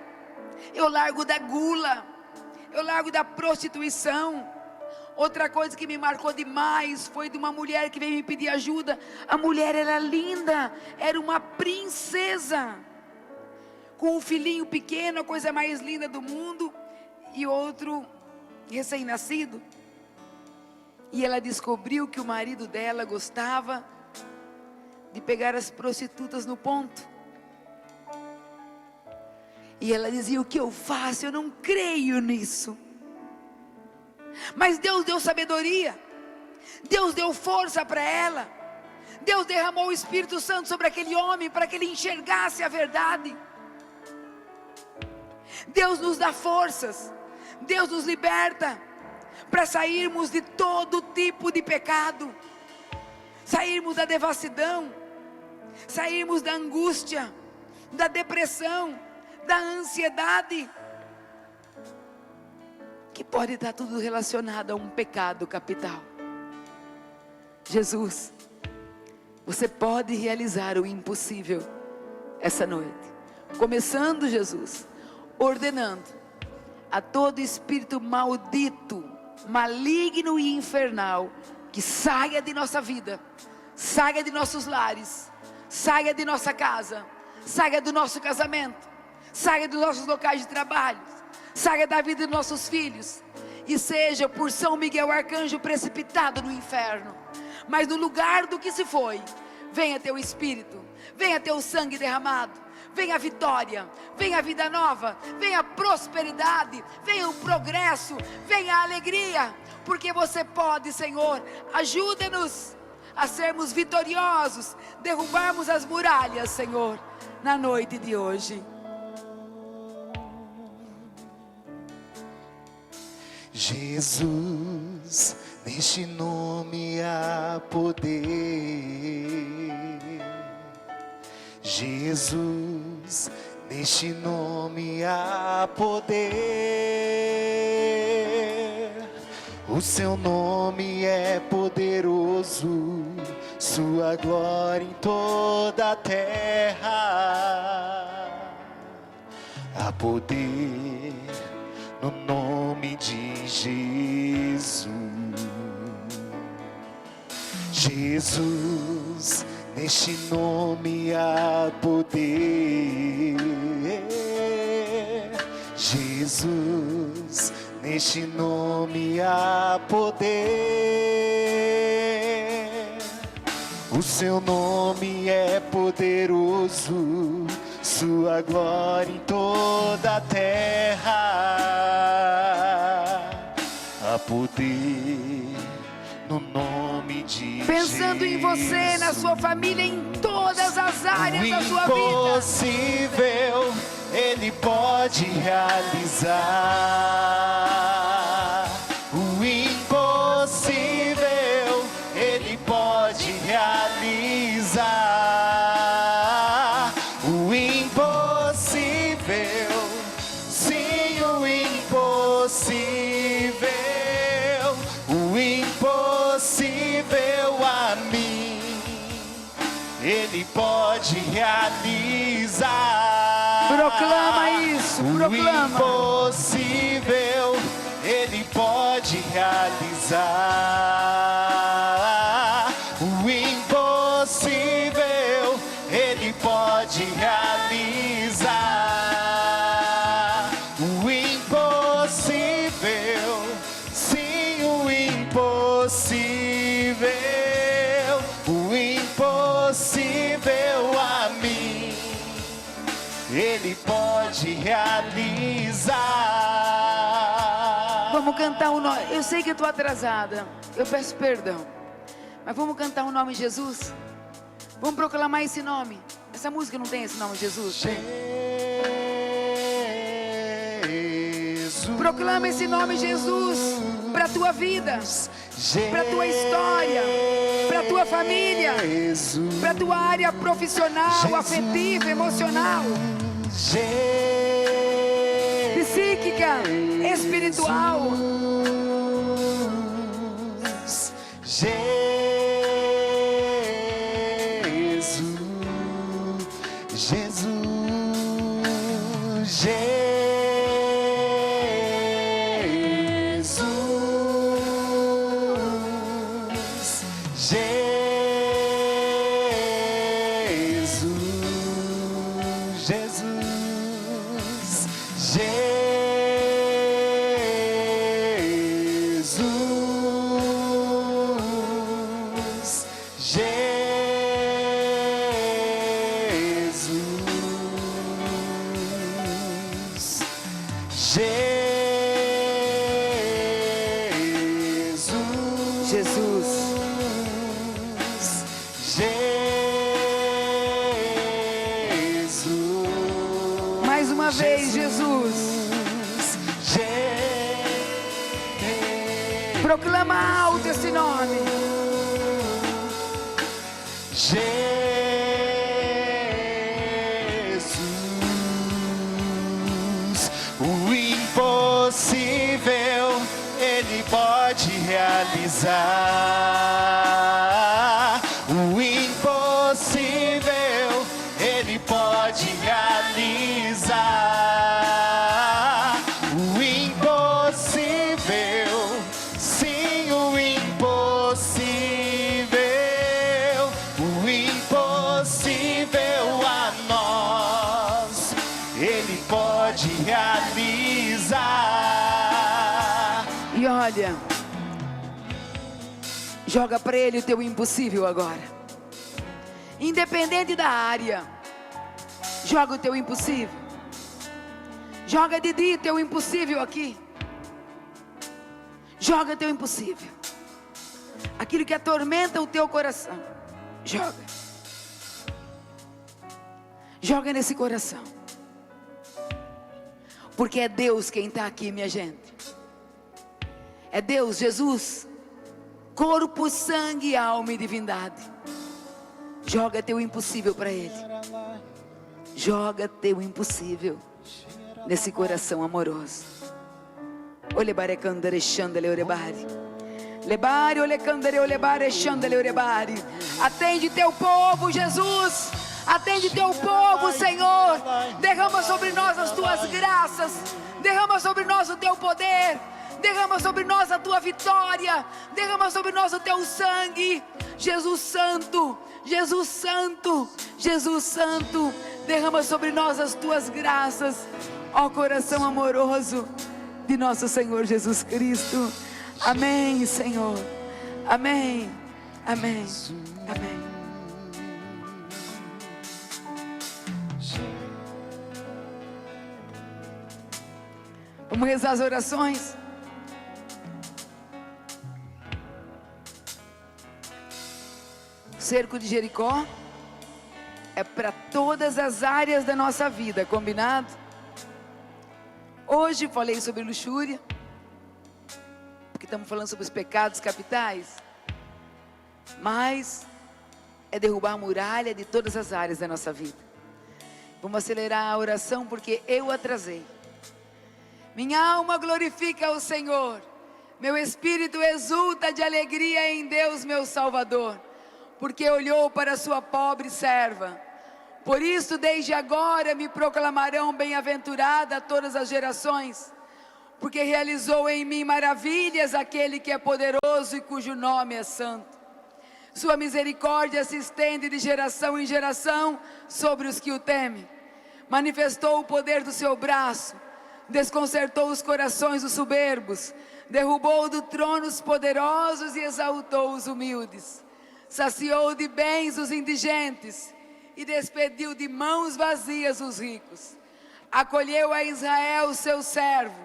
eu largo da gula, eu largo da prostituição. Outra coisa que me marcou demais foi de uma mulher que veio me pedir ajuda. A mulher era linda, era uma princesa, com um filhinho pequeno, a coisa mais linda do mundo, e outro recém-nascido. E ela descobriu que o marido dela gostava de pegar as prostitutas no ponto. E ela dizia, o que eu faço? Eu não creio nisso. Mas Deus deu sabedoria, Deus deu força para ela, Deus derramou o Espírito Santo sobre aquele homem, para que ele enxergasse a verdade. Deus nos dá forças, Deus nos liberta, para sairmos de todo tipo de pecado, sairmos da devassidão, sairmos da angústia, da depressão, da ansiedade, que pode estar tudo relacionado a um pecado capital. Jesus, você pode realizar o impossível essa noite. Começando, Jesus, ordenando a todo espírito maldito, maligno e infernal, que saia de nossa vida, saia de nossos lares, saia de nossa casa, saia do nosso casamento, saia dos nossos locais de trabalho, saia da vida dos nossos filhos, e seja por São Miguel Arcanjo precipitado no inferno. Mas no lugar do que se foi, venha teu Espírito, venha teu sangue derramado, venha a vitória, venha a vida nova, venha a prosperidade, venha o progresso, venha a alegria, porque você pode, Senhor. Ajuda-nos a sermos vitoriosos, derrubarmos as muralhas, Senhor, na noite de hoje. Jesus, neste nome há poder. Jesus, neste nome há poder. O seu nome é poderoso, sua glória em toda a terra. Há poder no nome de Jesus. Jesus, neste nome há poder. Jesus, neste nome há poder. O seu nome é poderoso, sua glória em toda a terra. Há poder no nome de Pensando Jesus. em você, na sua família, em todas as áreas da sua vida. O impossível Ele pode realizar. O impossível Ele pode realizar. O impossível, sim, o impossível. O impossível a mim Ele pode realizar. Proclama isso, proclama. O impossível Ele pode realizar. O impossível Ele pode realizar. O impossível, sim, o impossível. O impossível a mim Ele pode realizar. Vamos cantar o nome. Eu sei que eu estou atrasada. Eu peço perdão. Mas vamos cantar o nome de Jesus? Vamos proclamar esse nome. Essa música não tem esse nome, Jesus? Tem. Jesus. Proclama esse nome, Jesus, para a tua vida, para a tua história, para a tua família, para a tua área profissional, afetiva, emocional, psíquica, espiritual. Mais uma vez, Jesus. Proclama alto esse nome. Jesus, o impossível Ele pode realizar. O impossível Ele pode realizar. O impossível, sim, o impossível. O impossível a nós Ele pode realizar. E olha, joga para Ele o teu impossível agora. Independente da área, joga o teu impossível. Joga Didi, teu impossível aqui. Joga teu impossível. Aquilo que atormenta o teu coração. Joga. Joga nesse coração. Porque é Deus quem está aqui, minha gente. É Deus, Jesus. Corpo, sangue, alma e divindade. Joga teu impossível para Ele. Joga teu impossível nesse coração amoroso. Olebare candere chandele orebare. Lebare olecandere olebare chandele orebare. Atende teu povo, Jesus. Atende teu povo, Senhor. Derrama sobre nós as tuas graças. Derrama sobre nós o teu poder. Derrama sobre nós a tua vitória. Derrama sobre nós o teu sangue. Jesus Santo, Jesus Santo, Jesus Santo. Derrama sobre nós as tuas graças. Ó coração amoroso de nosso Senhor Jesus Cristo. Amém, Senhor. Amém, amém, amém. Vamos rezar as orações. O cerco de Jericó é para todas as áreas da nossa vida, combinado? Hoje falei sobre luxúria, porque estamos falando sobre os pecados capitais, mas é derrubar a muralha de todas as áreas da nossa vida. Vamos acelerar a oração porque eu atrasei. Minha alma glorifica o Senhor, meu espírito exulta de alegria em Deus meu Salvador, porque olhou para sua pobre serva. Por isso desde agora me proclamarão bem-aventurada todas as gerações, porque realizou em mim maravilhas aquele que é poderoso e cujo nome é santo. Sua misericórdia se estende de geração em geração sobre os que o temem. Manifestou o poder do seu braço, desconcertou os corações dos soberbos, derrubou do trono os poderosos e exaltou os humildes. Saciou de bens os indigentes e despediu de mãos vazias os ricos. Acolheu a Israel seu servo,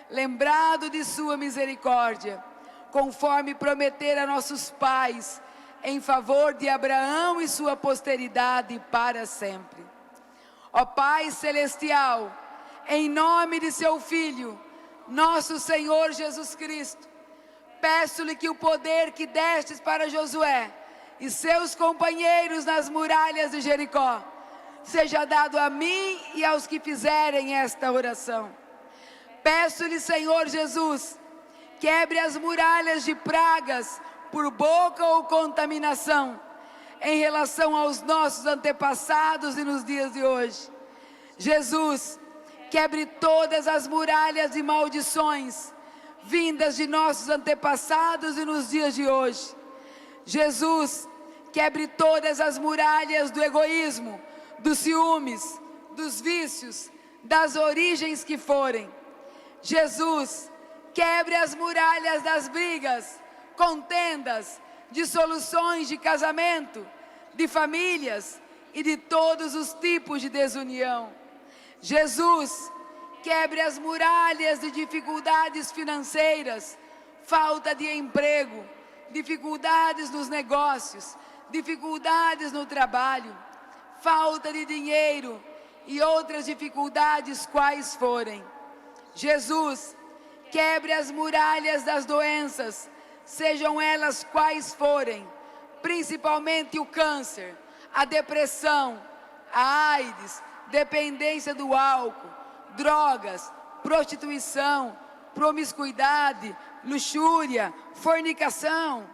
lembrado de sua misericórdia, conforme prometera a nossos pais, em favor de Abraão e sua posteridade para sempre. Ó Pai Celestial, em nome de seu Filho, nosso Senhor Jesus Cristo, peço-lhe que o poder que destes para Josué e seus companheiros nas muralhas de Jericó, seja dado a mim e aos que fizerem esta oração. Peço-lhe, Senhor Jesus, quebre as muralhas de pragas por boca ou contaminação, em relação aos nossos antepassados e nos dias de hoje. Jesus, quebre todas as muralhas de maldições, vindas de nossos antepassados e nos dias de hoje. Jesus, quebre todas as muralhas do egoísmo, dos ciúmes, dos vícios, das origens que forem. Jesus, quebre as muralhas das brigas, contendas, dissoluções de casamento, de famílias e de todos os tipos de desunião. Jesus, quebre as muralhas de dificuldades financeiras, falta de emprego, dificuldades nos negócios, dificuldades no trabalho, falta de dinheiro e outras dificuldades quais forem. Jesus, quebre as muralhas das doenças, sejam elas quais forem, principalmente o câncer, a depressão, a AIDS, dependência do álcool, drogas, prostituição, promiscuidade, luxúria, fornicação.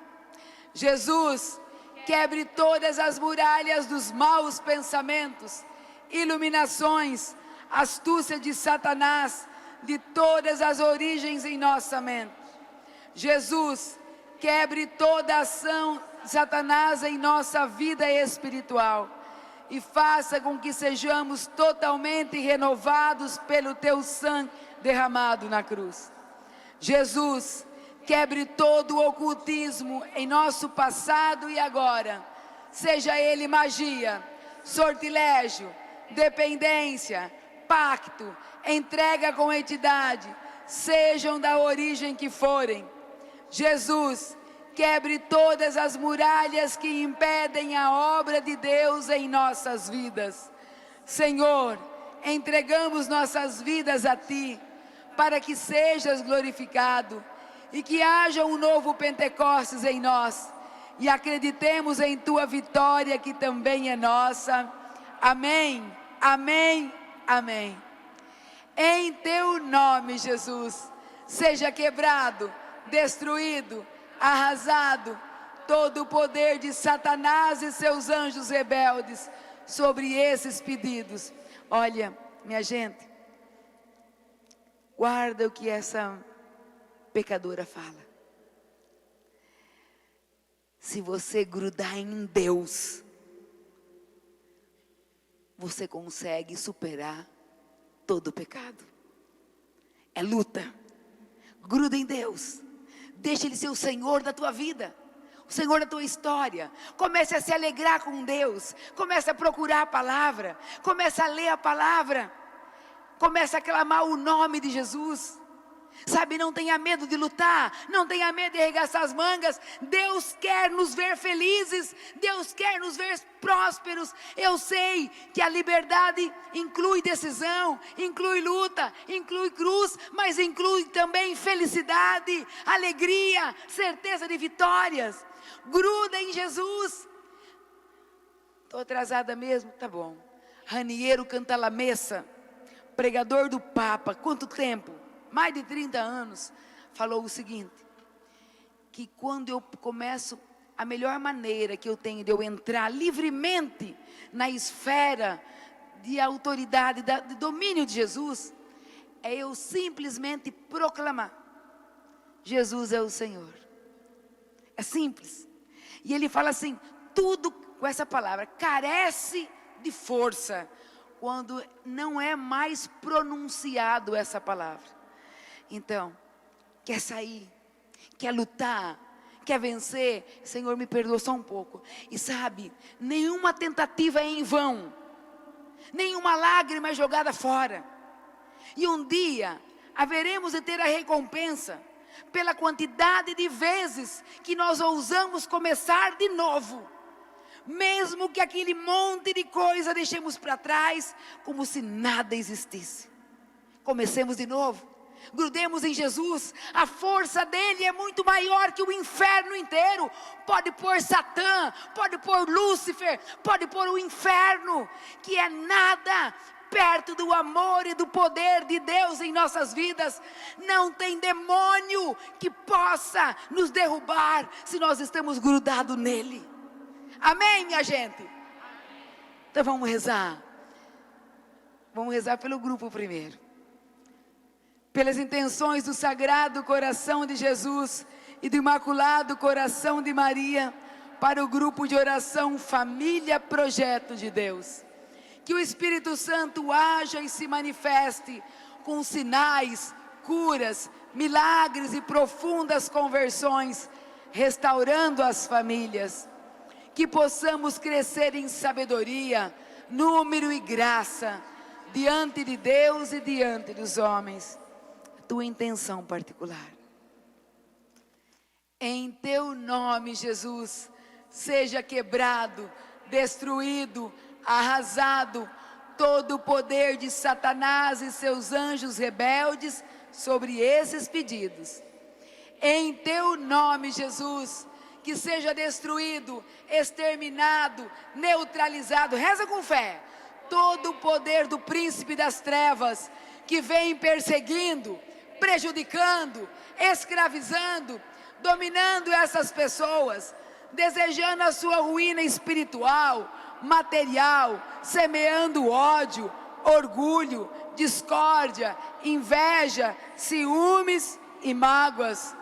Jesus, quebre todas as muralhas dos maus pensamentos, iluminações, astúcia de Satanás, de todas as origens em nossa mente. Jesus, quebre toda a ação de Satanás em nossa vida espiritual e faça com que sejamos totalmente renovados pelo teu sangue derramado na cruz. Jesus, quebre todo o ocultismo em nosso passado e agora, seja ele magia, sortilégio, dependência, pacto, entrega com entidade, sejam da origem que forem. Jesus, quebre todas as muralhas que impedem a obra de Deus em nossas vidas. Senhor, entregamos nossas vidas a Ti, para que sejas glorificado e que haja um novo Pentecostes em nós e acreditemos em Tua vitória, que também é nossa. Amém, amém, amém. Em Teu nome, Jesus, seja quebrado, destruído, arrasado todo o poder de Satanás e seus anjos rebeldes sobre esses pedidos. Olha, minha gente, guarda o que essa pecadora fala. Se você grudar em Deus, você consegue superar todo o pecado. É luta. Gruda em Deus. Deixa Ele ser o Senhor da tua vida, o Senhor da tua história. Comece a se alegrar com Deus. Comece a procurar a palavra. Comece a ler a palavra. Comece a clamar o nome de Jesus. Sabe, não tenha medo de lutar, não tenha medo de arregaçar as mangas. Deus quer nos ver felizes, Deus quer nos ver prósperos. Eu sei que a liberdade inclui decisão, inclui luta, inclui cruz, mas inclui também felicidade, alegria, certeza de vitórias. Gruda em Jesus. Estou atrasada mesmo? Tá bom. Raniero Cantalamessa, pregador do Papa, quanto tempo? Mais de 30 anos, falou o seguinte, que quando eu começo, a melhor maneira que eu tenho de eu entrar livremente na esfera de autoridade, de domínio de Jesus, é eu simplesmente proclamar: Jesus é o Senhor. É simples. E ele fala assim, tudo com essa palavra carece de força, quando não é mais pronunciado essa palavra. Então, quer sair, quer lutar, quer vencer, Senhor, me perdoa só um pouco. E sabe, nenhuma tentativa é em vão, nenhuma lágrima é jogada fora. E um dia, haveremos de ter a recompensa, pela quantidade de vezes que nós ousamos começar de novo. Mesmo que aquele monte de coisa deixemos para trás, como se nada existisse. Comecemos de novo. Grudemos em Jesus. A força dele é muito maior que o inferno inteiro. Pode pôr Satã, pode pôr Lúcifer, pode pôr o inferno, que é nada perto do amor e do poder de Deus em nossas vidas. Não tem demônio que possa nos derrubar se nós estamos grudados nele. Amém, minha gente? Então vamos rezar. Vamos rezar pelo grupo primeiro. Pelas intenções do Sagrado Coração de Jesus e do Imaculado Coração de Maria, para o grupo de oração Família Projeto de Deus. Que o Espírito Santo haja e se manifeste com sinais, curas, milagres e profundas conversões, restaurando as famílias. Que possamos crescer em sabedoria, número e graça, diante de Deus e diante dos homens. Tua intenção particular. Em teu nome, Jesus, seja quebrado, destruído, arrasado todo o poder de Satanás e seus anjos rebeldes sobre esses pedidos. Em teu nome, Jesus, que seja destruído, exterminado, neutralizado, reza com fé, todo o poder do príncipe das trevas que vem perseguindo, prejudicando, escravizando, dominando essas pessoas, desejando a sua ruína espiritual, material, semeando ódio, orgulho, discórdia, inveja, ciúmes e mágoas.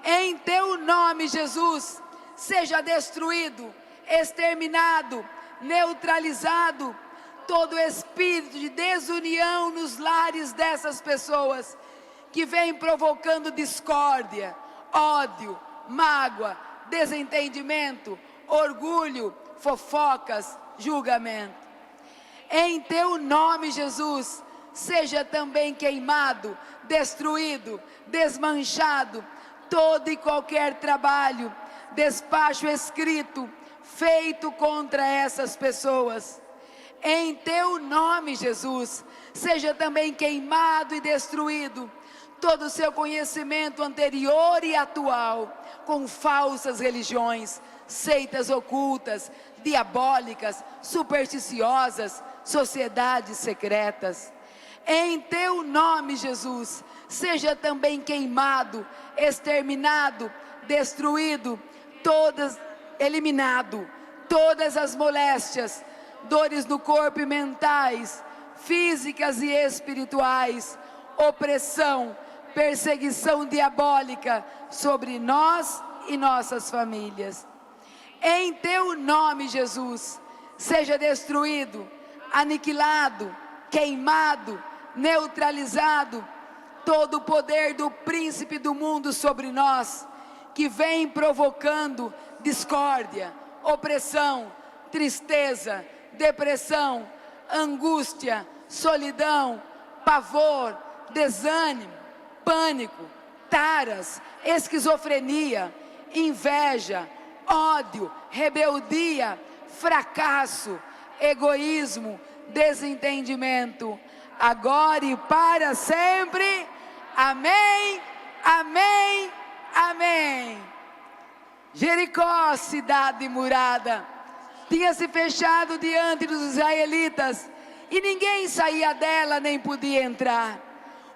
Em teu nome, Jesus, seja destruído, exterminado, neutralizado todo espírito de desunião nos lares dessas pessoas, que vem provocando discórdia, ódio, mágoa, desentendimento, orgulho, fofocas, julgamento. Em teu nome, Jesus, seja também queimado, destruído, desmanchado todo e qualquer trabalho, despacho escrito, feito contra essas pessoas. Em teu nome, Jesus, seja também queimado e destruído todo o seu conhecimento anterior e atual, com falsas religiões, seitas ocultas, diabólicas, supersticiosas, sociedades secretas. Em teu nome, Jesus, seja também queimado, exterminado, destruído, eliminado todas as moléstias, dores no corpo e mentais, físicas e espirituais, opressão, perseguição diabólica sobre nós e nossas famílias. Em teu nome, Jesus, seja destruído, aniquilado, queimado, neutralizado todo o poder do príncipe do mundo sobre nós, que vem provocando discórdia, opressão, tristeza, depressão, angústia, solidão, pavor, desânimo, pânico, taras, esquizofrenia, inveja, ódio, rebeldia, fracasso, egoísmo, desentendimento, agora e para sempre. Amém, amém, amém. Jericó, cidade murada, tinha se fechado diante dos israelitas, e ninguém saía dela nem podia entrar.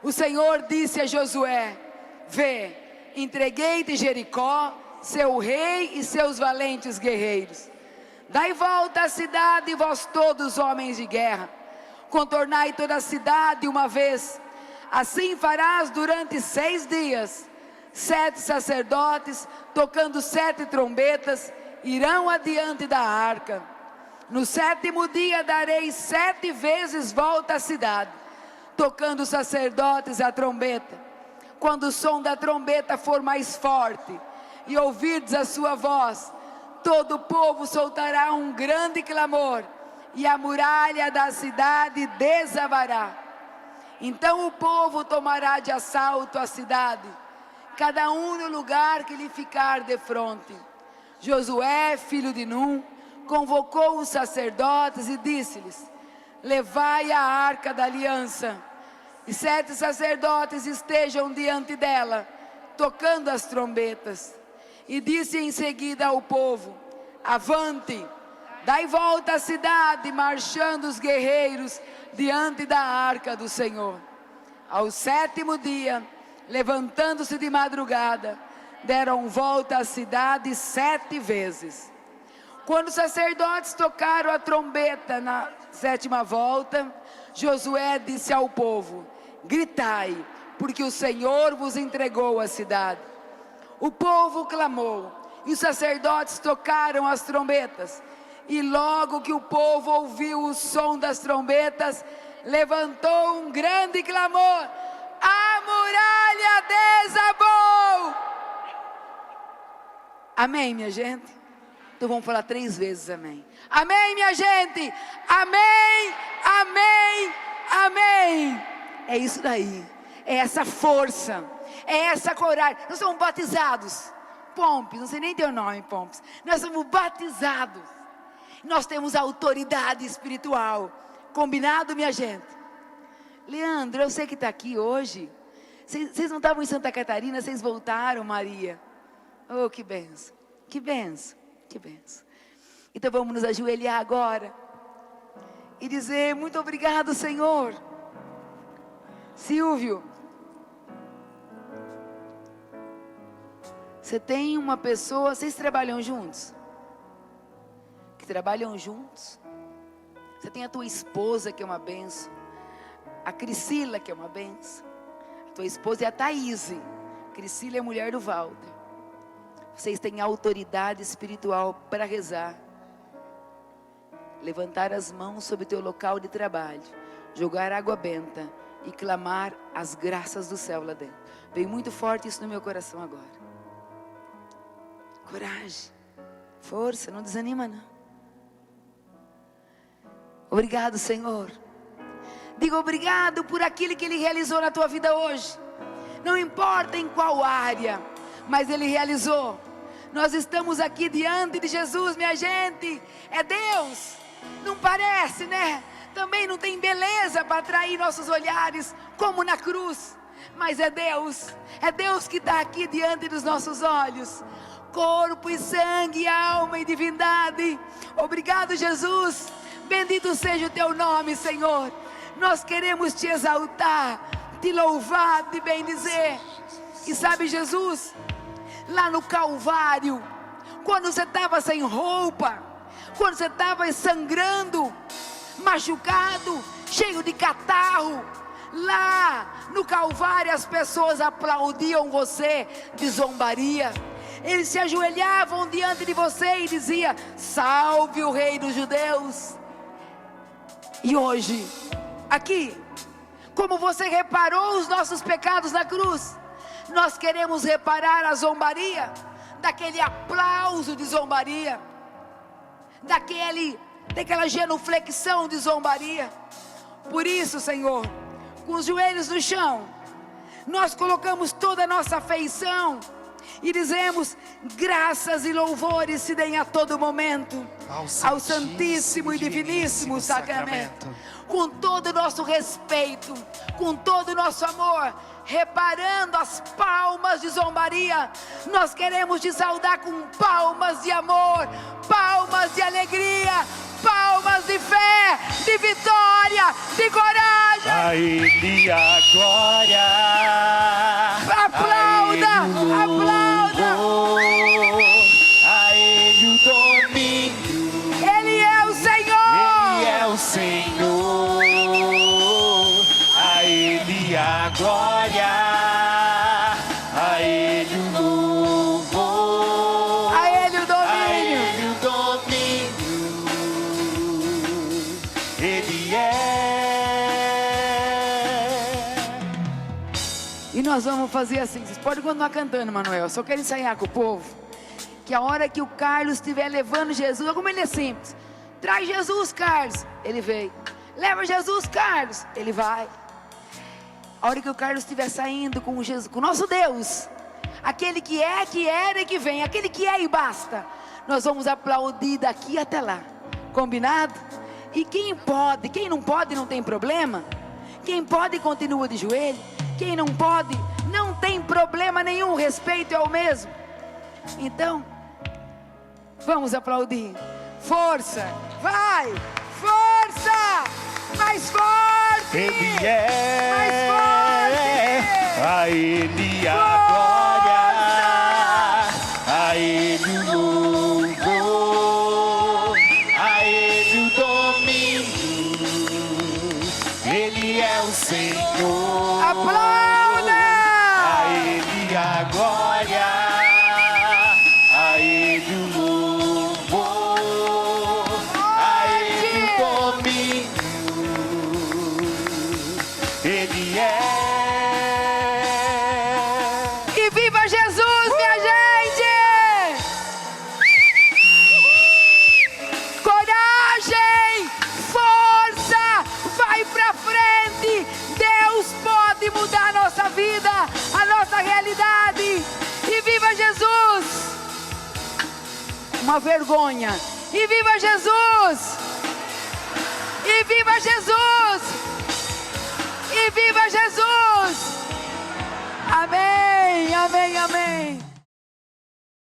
O Senhor disse a Josué: vê, entreguei-te Jericó, seu rei e seus valentes guerreiros. Dai volta à cidade, vós todos homens de guerra, contornai toda a cidade uma vez. Assim farás durante 6 dias. 7 sacerdotes, tocando 7 trombetas, irão adiante da arca. No 7º dia darei 7 vezes volta à cidade, tocando os sacerdotes a trombeta. Quando o som da trombeta for mais forte e ouvirdes a sua voz, todo o povo soltará um grande clamor, e a muralha da cidade desabará. Então o povo tomará de assalto a cidade, cada um no lugar que lhe ficar defronte. Josué, filho de Num, convocou os sacerdotes e disse-lhes: levai a arca da aliança, e 7 sacerdotes estejam diante dela, tocando as trombetas. E disse em seguida ao povo: avante, dai volta à cidade, marchando os guerreiros diante da arca do Senhor. Ao 7º dia, levantando-se de madrugada, deram volta à cidade 7 vezes. Quando os sacerdotes tocaram a trombeta na 7ª volta, Josué disse ao povo: gritai, porque o Senhor vos entregou a cidade. O povo clamou, e os sacerdotes tocaram as trombetas. E logo que o povo ouviu o som das trombetas, levantou um grande clamor: a muralha desabou! Amém, minha gente? Então vamos falar 3 vezes amém. Amém, minha gente? Amém, amém, amém. É isso daí, é essa força, é essa coragem. Nós somos batizados, Pompes, não sei nem teu nome, Pompes. Nós somos batizados, nós temos autoridade espiritual. Combinado, minha gente? Leandro, eu sei que está aqui hoje. Vocês não estavam em Santa Catarina, vocês voltaram, Maria. Oh, que benção, que benção, que benção. Então vamos nos ajoelhar agora e dizer: muito obrigado, Senhor. Silvio, você tem uma pessoa, vocês trabalham juntos? Que trabalham juntos? Você tem a tua esposa, que é uma benção, a Criscila, que é uma benção. A tua esposa é a Thaíse, Criscila é a mulher do Walter. Vocês têm autoridade espiritual para rezar, levantar as mãos sobre o teu local de trabalho, jogar água benta e clamar as graças do céu lá dentro. Veio muito forte isso no meu coração agora. Coragem, força, não desanima não. Obrigado, Senhor. Diga obrigado por aquilo que Ele realizou na tua vida hoje. Não importa em qual área, mas Ele realizou. Nós estamos aqui diante de Jesus, minha gente. É Deus Não parece, né? Também não tem beleza para atrair nossos olhares, como na cruz. Mas é Deus que está aqui diante dos nossos olhos. Corpo e sangue, alma e divindade. Obrigado, Jesus. Bendito seja o teu nome, Senhor. Nós queremos te exaltar, te louvar, te bendizer. E sabe, Jesus, lá no Calvário, quando você estava sem roupa, quando você estava sangrando, machucado, cheio de catarro, lá no Calvário as pessoas aplaudiam você de zombaria. Eles se ajoelhavam diante de você e diziam: salve o Rei dos Judeus. E hoje, aqui, como você reparou os nossos pecados na cruz, nós queremos reparar a zombaria, daquele aplauso de zombaria, daquela genuflexão de zombaria. Por isso, Senhor, com os joelhos no chão, nós colocamos toda a nossa afeição e dizemos: graças e louvores se deem a todo momento ao Santíssimo e Diviníssimo Sacramento. Com todo o nosso respeito, com todo o nosso amor, reparando as palmas de zombaria, nós queremos te saudar com palmas de amor, palmas de alegria, palmas de fé, de vitória, de coragem. A Ele a glória, Aplauda, aplauda. A Ele o domínio, Ele é o Senhor. Ele é o Senhor. A Ele a glória, a Ele o louvor, A Ele o a domínio. Ele o domínio. Ele é. E nós vamos fazer assim. Vocês podem continuar cantando, Manuel. Só quero ensaiar com o povo que a hora que o Carlos estiver levando Jesus, como ele é simples: traz Jesus, Carlos. Ele veio. Leva Jesus, Carlos. Ele vai. A hora que o Carlos estiver saindo com Jesus, com o nosso Deus, aquele que é, que era e que vem, aquele que é e basta, nós vamos aplaudir daqui até lá. Combinado? E quem pode, quem não pode não tem problema. Quem pode continua de joelho. Quem não pode não tem problema nenhum, o respeito é o mesmo. Então, vamos aplaudir. Força, vai, força, mais forte. Ele é, Mais forte. a Ele a glória, a Ele o louvor, a Ele o domínio, Ele é o Senhor. Aplauda. A Ele a glória, a Ele o louvor, a Ele o domínio. Ele é. E viva Jesus, minha gente! Coragem, força, vai pra frente. Deus pode mudar a nossa vida, a nossa realidade. E viva Jesus! Uma vergonha. E viva Jesus! E viva Jesus! E viva Jesus! Amém, amém, amém.